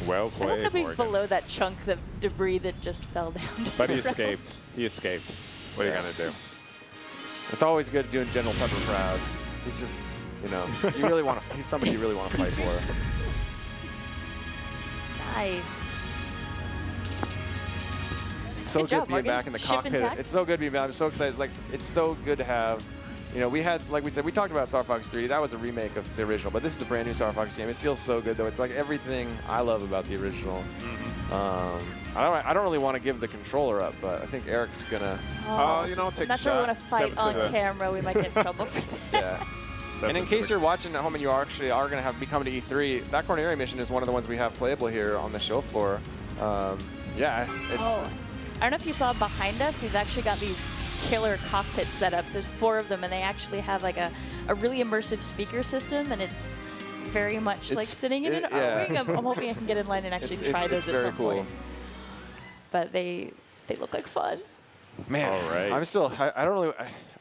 Well I played, hope nobody's Morgan. below that chunk of debris that just fell down. But he escaped. He escaped. What are you going to do? It's always good doing General Pepper proud. He's just, you know, you really want to. He's somebody you really want to fight for. Nice. It's so good being back in the cockpit. It's so good being back. I'm so excited. Like, it's so good to have, You know, we had, like we said, we talked about Star Fox 3. That was a remake of the original, but this is the brand new Star Fox game. It feels so good, though. It's like everything I love about the original. I don't really want to give the controller up, but I think Eric's gonna. Oh, you know, I'll take I'm not a sure we shot. want to fight on camera. We might get in trouble for that. Yeah. And in case you're watching at home and you actually are going to be coming to E3, that Corneria mission is one of the ones we have playable here on the show floor. Yeah, it's. I don't know if you saw behind us. We've actually got these killer cockpit setups. There's 4 of them, and they actually have like a really immersive speaker system, and it's very much like sitting in an R-Wing. I'm hoping I can get in line and actually try those at some point. But they look like fun. Man, all right. I'm still. I don't really.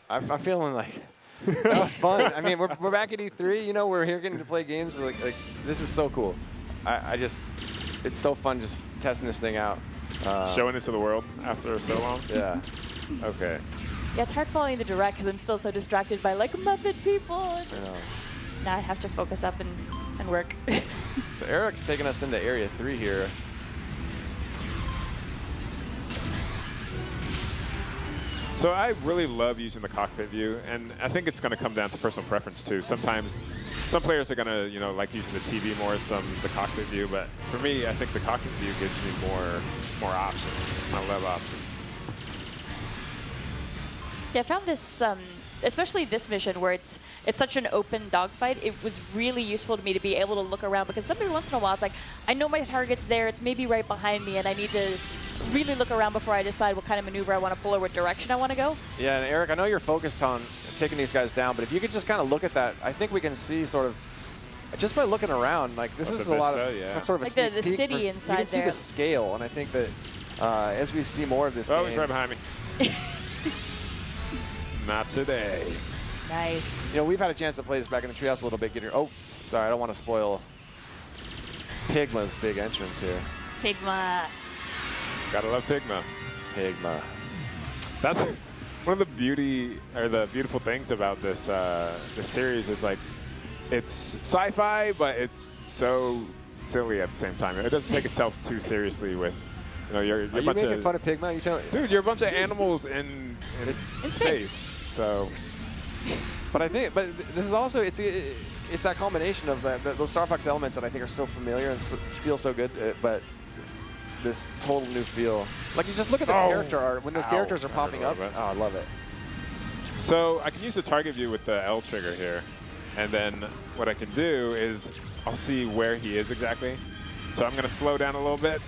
I'm feeling like that was fun. I mean, we're back at E3. You know, we're here getting to play games. Like this is so cool. I just, it's so fun just testing this thing out. Showing it to the world after so long. Yeah. Okay. Yeah, it's hard following the direct because I'm still so distracted by like Muppet people. And just, now I have to focus up and work. So Eric's taking us into Area 3 here. So I really love using the cockpit view, and I think it's going to come down to personal preference too. Sometimes, some players are going to, you know, like using the TV more, some the cockpit view. But for me, I think the cockpit view gives me more options. I love options. Yeah, I found this, especially this mission where it's such an open dogfight. It was really useful to me to be able to look around because every once in a while it's like I know my target's there. It's maybe right behind me, and I need to really look around before I decide what kind of maneuver I want to pull or what direction I want to go. Yeah, and Eric, I know you're focused on taking these guys down, but if you could just kind of look at that, I think we can see sort of, just by looking around, like this is a lot of sort of a like sneak the peek city inside there. You can see the scale, and I think that as we see more of this game. Oh, he's right behind me. Not today. Nice. You know, we've had a chance to play this back in the treehouse a little bit. Oh, sorry, I don't want to spoil Pigma's big entrance here. Pigma. Gotta love Pigma. Pigma. That's one of the beautiful things about this this series is like it's sci-fi, but it's so silly at the same time. It doesn't take itself too seriously with, you know, you're Are you making fun of Pigma? You tell me. Dude, you're a bunch of animals in space. So. But I think, this is also, it's that combination of those Star Fox elements that I think are so familiar and feel so good, but this total new feel. Like, you just look at the character art, when those characters are popping up. Oh, I love it. So I can use the target view with the L trigger here, and then what I can do is I'll see where he is exactly. So I'm going to slow down a little bit.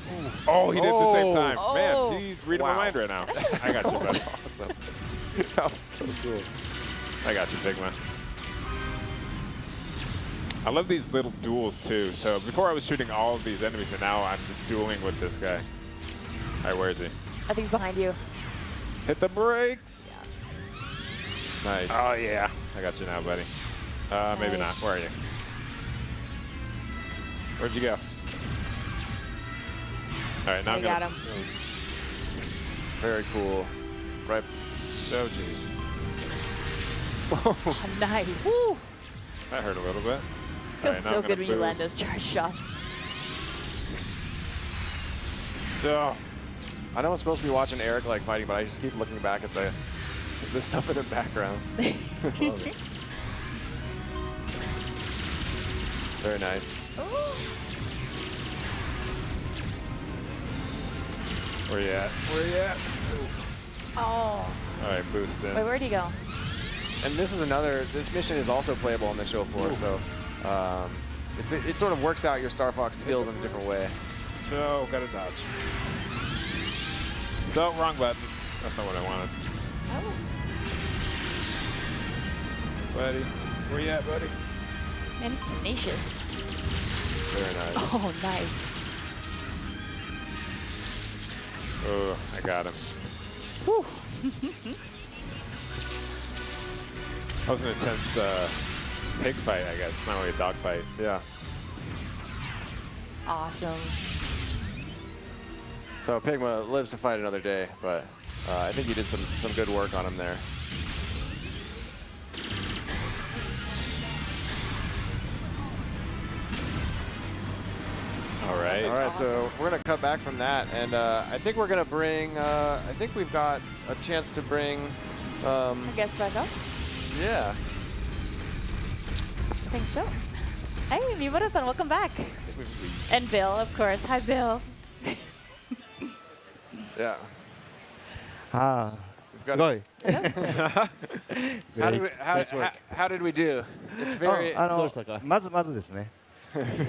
Oh, he did at the same time. Man, he's reading my mind right now. I got you, buddy. Awesome. That was so cool. I got you, Pigma. I love these little duels, too. So before I was shooting all of these enemies, and now I'm just dueling with this guy. All right, where is he? I think he's behind you. Hit the brakes. Yeah. Nice. Oh, yeah. I got you now, buddy. Maybe not. Where are you? Where'd you go? All right, now I'm got him. Very cool. Right. Oh, jeez. Oh, nice. Woo. That hurt a little bit. Feels so good when you land those charge shots. So, I know I'm supposed to be watching Eric like fighting, but I just keep looking back at the stuff in the background. Love it. Very nice. Where you at? Where you at? Oh. All right, boost in. Wait, where'd he go? And this mission is also playable on the show floor, so it sort of works out your Star Fox skills in a different way. So, gotta dodge. No, wrong button. That's not what I wanted. Oh. Buddy, where you at, buddy? Man, it's tenacious. Very nice. Oh, nice. Oh, I got him. Whew. That was an intense pig fight, I guess. Not really a dog fight. Yeah. Awesome. So Pigma lives to fight another day, but I think you did some good work on him there. All right. All right, awesome. So we're going to cut back from that, and I think we're going to bring, I think we've got a chance to bring... I guess back up? Yeah. I think so. Hey, Miyamoto-san, welcome back. And Bill, of course. Hi, Bill. Yeah. Ah, How did we do? It's very. まずですね。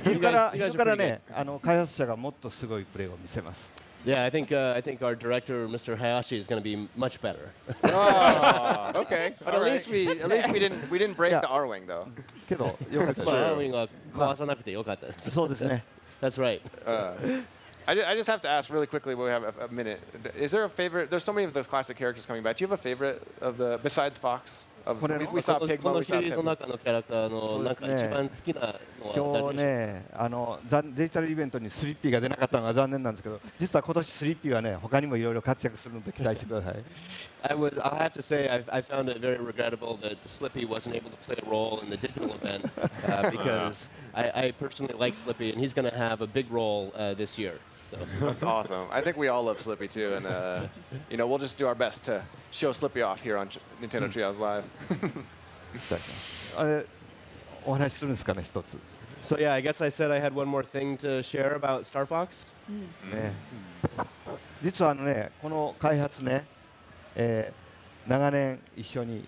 人からね、開発者がもっとすごいプレーを見せます。Yeah, I think our director, Mr. Hayashi, is going to be much better. Oh, okay. But at least we didn't break the R wing though. けどよかったです。R wing は壊さなくてよかったです。そうですね。That's right. I just have to ask really quickly. We have a minute. Is there a favorite? There's so many of those classic characters coming back. Do you have a favorite of the besides Fox? We saw Pigma. We saw Pigma. 今日ね、デジタルイベントにスリッピーが出なかったのが残念なんですけど、実は今年スリッピーはね、他にもいろいろ活躍するので期待してください。I'll have to say I found it very regrettable that Slippy wasn't able to play a role in the digital event because I personally like Slippy and he's going to have a big role this year. So. That's awesome. I think we all love Slippy too, and we'll just do our best to show Slippy off here on Nintendo Treehouse Live. お話しするんですかね、一つ。So yeah, I guess I said I had one more thing to share about Star Fox. ね、実はこの開発ね、長年一緒に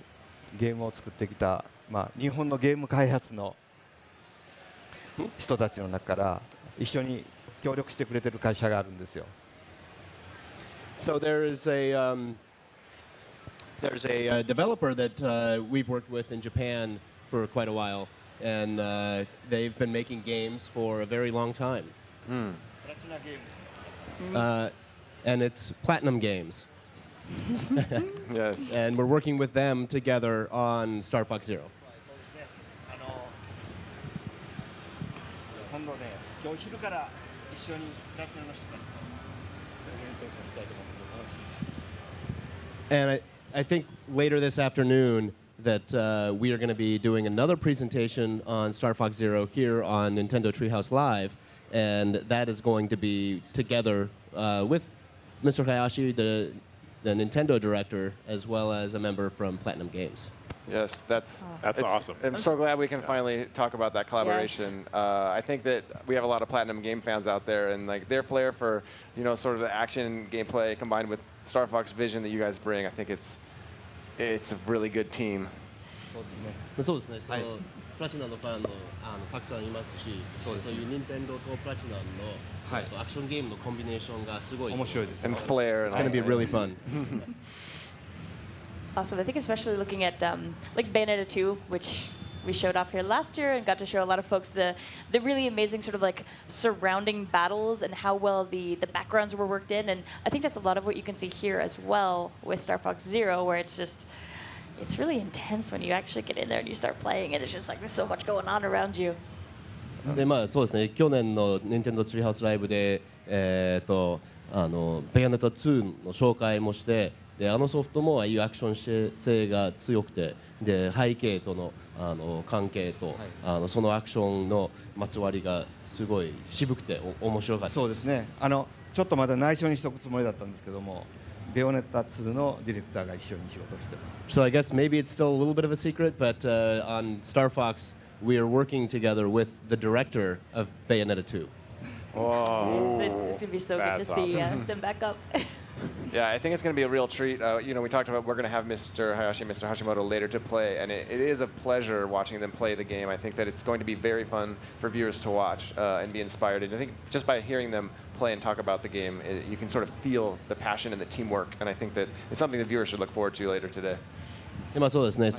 ゲームを作ってきた、日本のゲーム開発の人たちの中から一緒に協力してくれてる会社があるんですよ。So there's a developer that we've worked with in Japan for quite a while, and they've been making games for a very long time. And it's Platinum Games. Yes. And we're working with them together on Star Fox Zero. 今度ね、今日昼から一緒にプラチナの人たちとプレゼンテーションしたいと思って楽しみです。 And I think later this afternoon that we are going to be doing another presentation on Star Fox Zero here on Nintendo Treehouse Live, and that is going to be together with Mr. Hayashi, the Nintendo director, as well as a member from Platinum Games. Yes, that's awesome. I'm so glad we can finally talk about that collaboration. Yes. I think that we have a lot of Platinum game fans out there, and like their flair for sort of the action gameplay combined with Star Fox vision that you guys bring, I think it's a really good team. そうですね。そのプラチナのファンのたくさんいますし、そういう任天堂とプラチナのアクションゲームのコンビネーションがすごい面白いです。And flair. It's going to be really fun. Awesome. I think especially looking at like Bayonetta 2, which we showed off here last year and got to show a lot of folks the really amazing sort of like surrounding battles and how well the backgrounds were worked in. And I think that's a lot of what you can see here as well with Star Fox Zero, where it's really intense when you actually get in there and you start playing, and it's just like there's so much going on around you. でそうですね。去年の Nintendo Treehouse Live でBayonetta 2の紹介もして。でソフトもああいうアクション性が強くてで背景との関係と、そのアクションのまつわりがすごい渋くて面白かったです。そうですね。ちょっとまだ内緒にしておくつもりだったんですけども、ベヨネッタ2のディレクターが一緒に仕事をしています。So I guess maybe it's still a little bit of a secret, but on Star Fox we are working together with the director of Bayonetta 2. Whoa. It's going to be so good to see them back up. Yeah, I think it's going to be a real treat. We talked about we're going to have Mr. Hayashi, Mr. Hashimoto later to play, and it is a pleasure watching them play the game. I think that it's going to be very fun for viewers to watch and be inspired. And I think just by hearing them play and talk about the game, you can sort of feel the passion and the teamwork. And I think that it's something the viewers should look forward to later today. そうですね。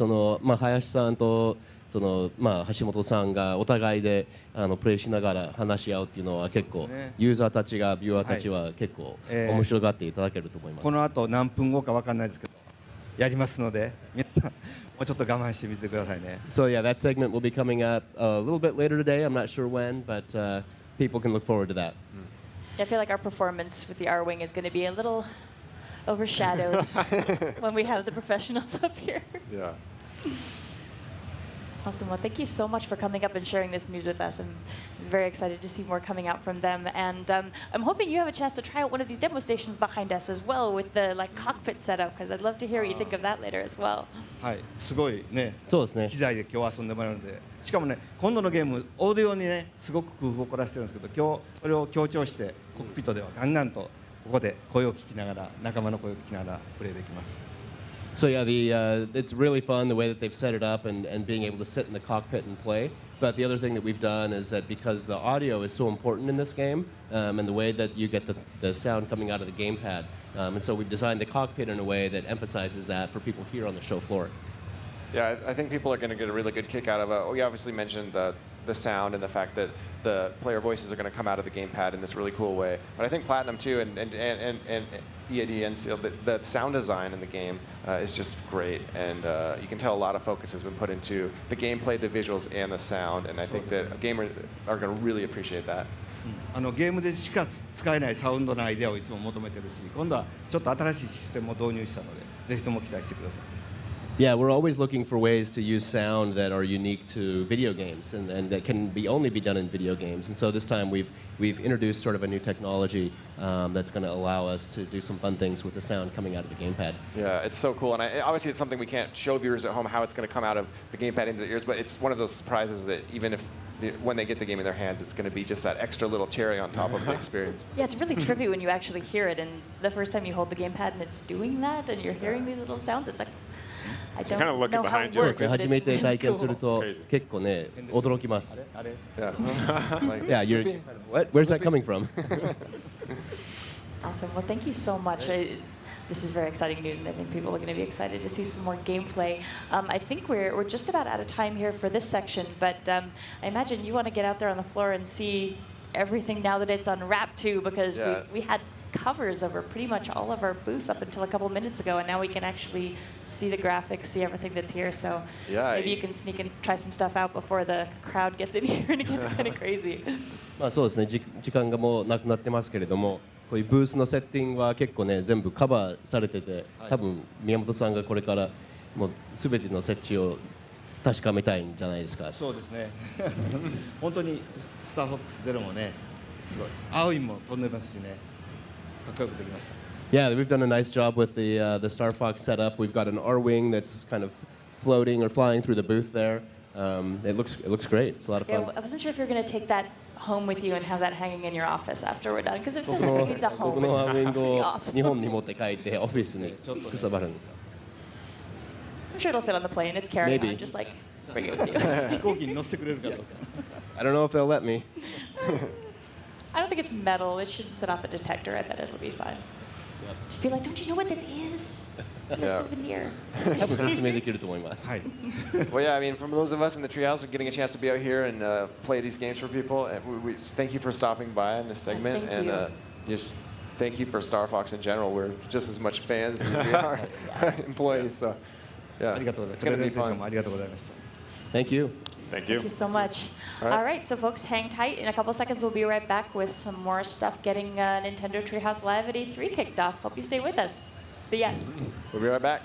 林さんと橋本さんがお互いでプレイしながら話し合うっていうのは結構ユーザーたちがビューアーたちは結構面白がっていただけると思います。この後何分後かわかんないですけどやりますので皆さんもうちょっと我慢してみてくださいね。So yeah, that segment will be coming up a little bit later today. I'm not sure when, but people can look forward to that. I feel like our performance with the R-Wing is going to be a little overshadowed when we have the professionals up here. Yeah. Awesome. Well, thank you so much for coming up and sharing this news with us. I'm very excited to see more coming out from them. And I'm hoping you have a chance to try out one of these demo stations behind us as well with the cockpit setup, because I'd love to hear what you think of that later as well. はい、すごいね。そうですね。機材で今日遊んでもらうので、しかもね、今度のゲームオーディオにね、すごく工夫を凝らしてるんですけど、今日それを強調してコックピットではガンガンとここで声を聞きながら、仲間の声を聞きながらプレイできます。So yeah, it's really fun the way that they've set it up and being able to sit in the cockpit and play. But the other thing that we've done is that because the audio is so important in this game, and the way that you get the sound coming out of the gamepad, and so we've designed the cockpit in a way that emphasizes that for people here on the show floor. Yeah, I think people are going to get a really good kick out of it. We obviously mentioned the sound and the fact that the player voices are going to come out of the gamepad in this really cool way. But I think Platinum too and EAD and Seal, the sound design in the game is just great, and you can tell a lot of focus has been put into the gameplay, the visuals, and the sound. And I think that gamers are going to really appreciate that. ゲームでしか使えないサウンドのアイデアをいつも求めてるし、今度はちょっと新しいシステムを導入したので、ぜひとも期待してください。Yeah, we're always looking for ways to use sound that are unique to video games and that can only be done in video games. And so this time we've introduced sort of a new technology that's going to allow us to do some fun things with the sound coming out of the gamepad. Yeah, it's so cool. And obviously it's something we can't show viewers at home how it's going to come out of the gamepad into their ears, but it's one of those surprises that even if when they get the game in their hands, it's going to be just that extra little cherry on top of the experience. Yeah, it's really trippy when you actually hear it, and the first time you hold the gamepad and it's doing that, and you're hearing these little sounds, it's like, I don't kind of looking know how behind it you. works, but 初 it's めて really 体験する cool. と結構ね驚きます。Yeah. Yeah, you're. Where's that coming from? Awesome. Well, thank you so much. This is very exciting news, and I think people are going to be excited to see some more gameplay. I think we're just about out of time here for this section, but I imagine you want to get out there on the floor and see everything now that it's unwrapped too, because we had covers over pretty much all of our booth up until a couple minutes ago, and now we can actually see the graphics, see everything that's here. So maybe you can sneak and try some stuff out before the crowd gets in here and it gets kind of crazy. まあそうですね。時間がもうなくなってますけれども、こういうブースのセッティングは結構ね全部カバーされてて、多分宮本さんがこれからもうすべての設置を確かめたいんじゃないですか。そうですね。本当にスターフォックスゼロもね、すごい青いも飛んでますしね。Yeah, we've done a nice job with the Star Fox setup. We've got an R-wing that's kind of floating or flying through the booth there. It looks great. It's a lot of fun. I wasn't sure if you're going to take that home with you and have that hanging in your office after we're done, because it feels like it's a home. It's pretty awesome. 日本に持って帰ってオフィスにくさばるんですよ。I'm sure it'll fit on the plane. It's carry on. Just like bring it with you. 飛行機に乗せてくれるかどうか。I don't know if they'll let me. I don't think it's metal. It shouldn't set off a detector. I bet it'll be fine. Just be like, don't you know what this is? It's a souvenir. 多分説明できると思います。Well, yeah, I mean, from those of us in the treehouse, we're getting a chance to be out here and play these games for people. And we thank you for stopping by in this segment, thank you. Just thank you for Star Fox in general. We're just as much fans as we are employees. So, yeah, it's going to be fun. Thank you. Thank you. Thank you so much. All right, so folks, hang tight. In a couple seconds, we'll be right back with some more stuff getting Nintendo Treehouse Live at E3 kicked off. Hope you stay with us. See ya. We'll be right back.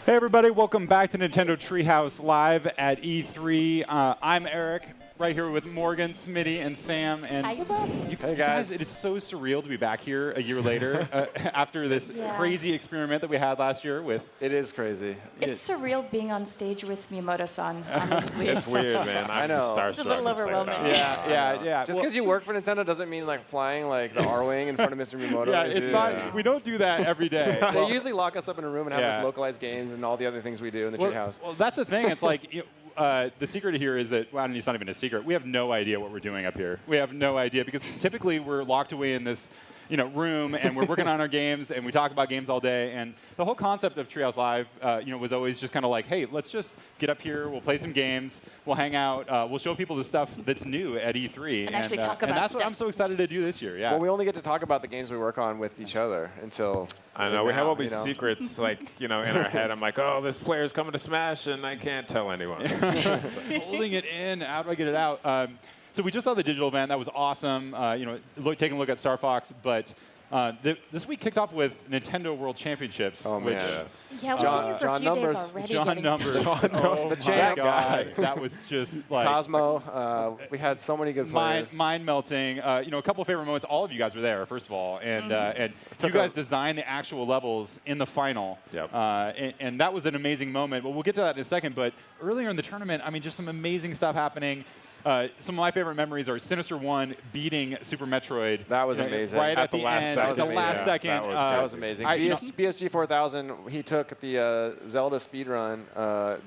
Hey everybody, welcome back to Nintendo Treehouse Live at E3. I'm Eric, right here with Morgan, Smitty, and Sam. And Hey guys, it is so surreal to be back here a year later after this crazy experiment that we had last year with. It is crazy. It's surreal being on stage with Miyamoto-san, honestly. It's weird, man. I know. Just starstruck. It's a little overwhelming. Yeah. Just because you work for Nintendo doesn't mean like flying like the R-Wing in front of Mr. Miyamoto. Yeah, it's not. We don't do that every day. They usually lock us up in a room and have us localize games and all the other things we do in the treehouse. Well, that's the thing. It's like the secret here is that, well, I mean, it's not even a secret. We have no idea what we're doing up here. We have no idea because typically we're locked away in this room and we're working on our games and we talk about games all day. And the whole concept of Treehouse Live, was always just kind of like, hey, let's just get up here. We'll play some games. We'll hang out. We'll show people the stuff that's new at E3. And actually talk about and that's stuff. what I'm so excited to do this year. Yeah. Well, we only get to talk about the games we work on with each other until. I know, we have all these secrets, like, in our head. I'm like, oh, this player's coming to Smash, and I can't tell anyone. Holding it in. How do I get it out? So we just saw the digital event. That was awesome. Taking a look at Star Fox, but this week kicked off with Nintendo World Championships. Oh, which, man. Yeah, we've been here for a few days already. John Numbers. Oh, the champ God. That was just like... Cosmo. We had so many good players. Mind-melting. A couple of favorite moments. All of you guys were there, first of all. And, and you guys designed the actual levels in the final. Yep. And that was an amazing moment. But we'll get to that in a second. But earlier in the tournament, I mean, just some amazing stuff happening. Some of my favorite memories are Sinister 1 beating Super Metroid. That was amazing. Right at the last end, second. at the last second. That was amazing. BSG 4000, he took the Zelda speedrun,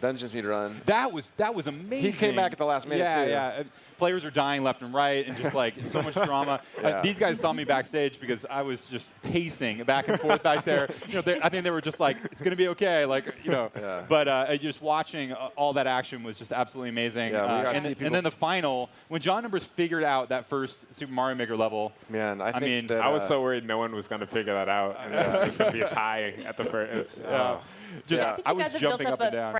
dungeon speedrun. That was amazing. He came back at the last minute, too. Yeah. Players are dying left and right, and just like so much drama. These guys saw me backstage because I was just pacing back and forth back there. I think they were just like, it's gonna be okay, But just watching all that action was just absolutely amazing. And then the final, when John Numbers figured out that first Super Mario Maker level. Man, I was so worried no one was gonna figure that out, and it was gonna be a tie at the first. I was jumping up and down.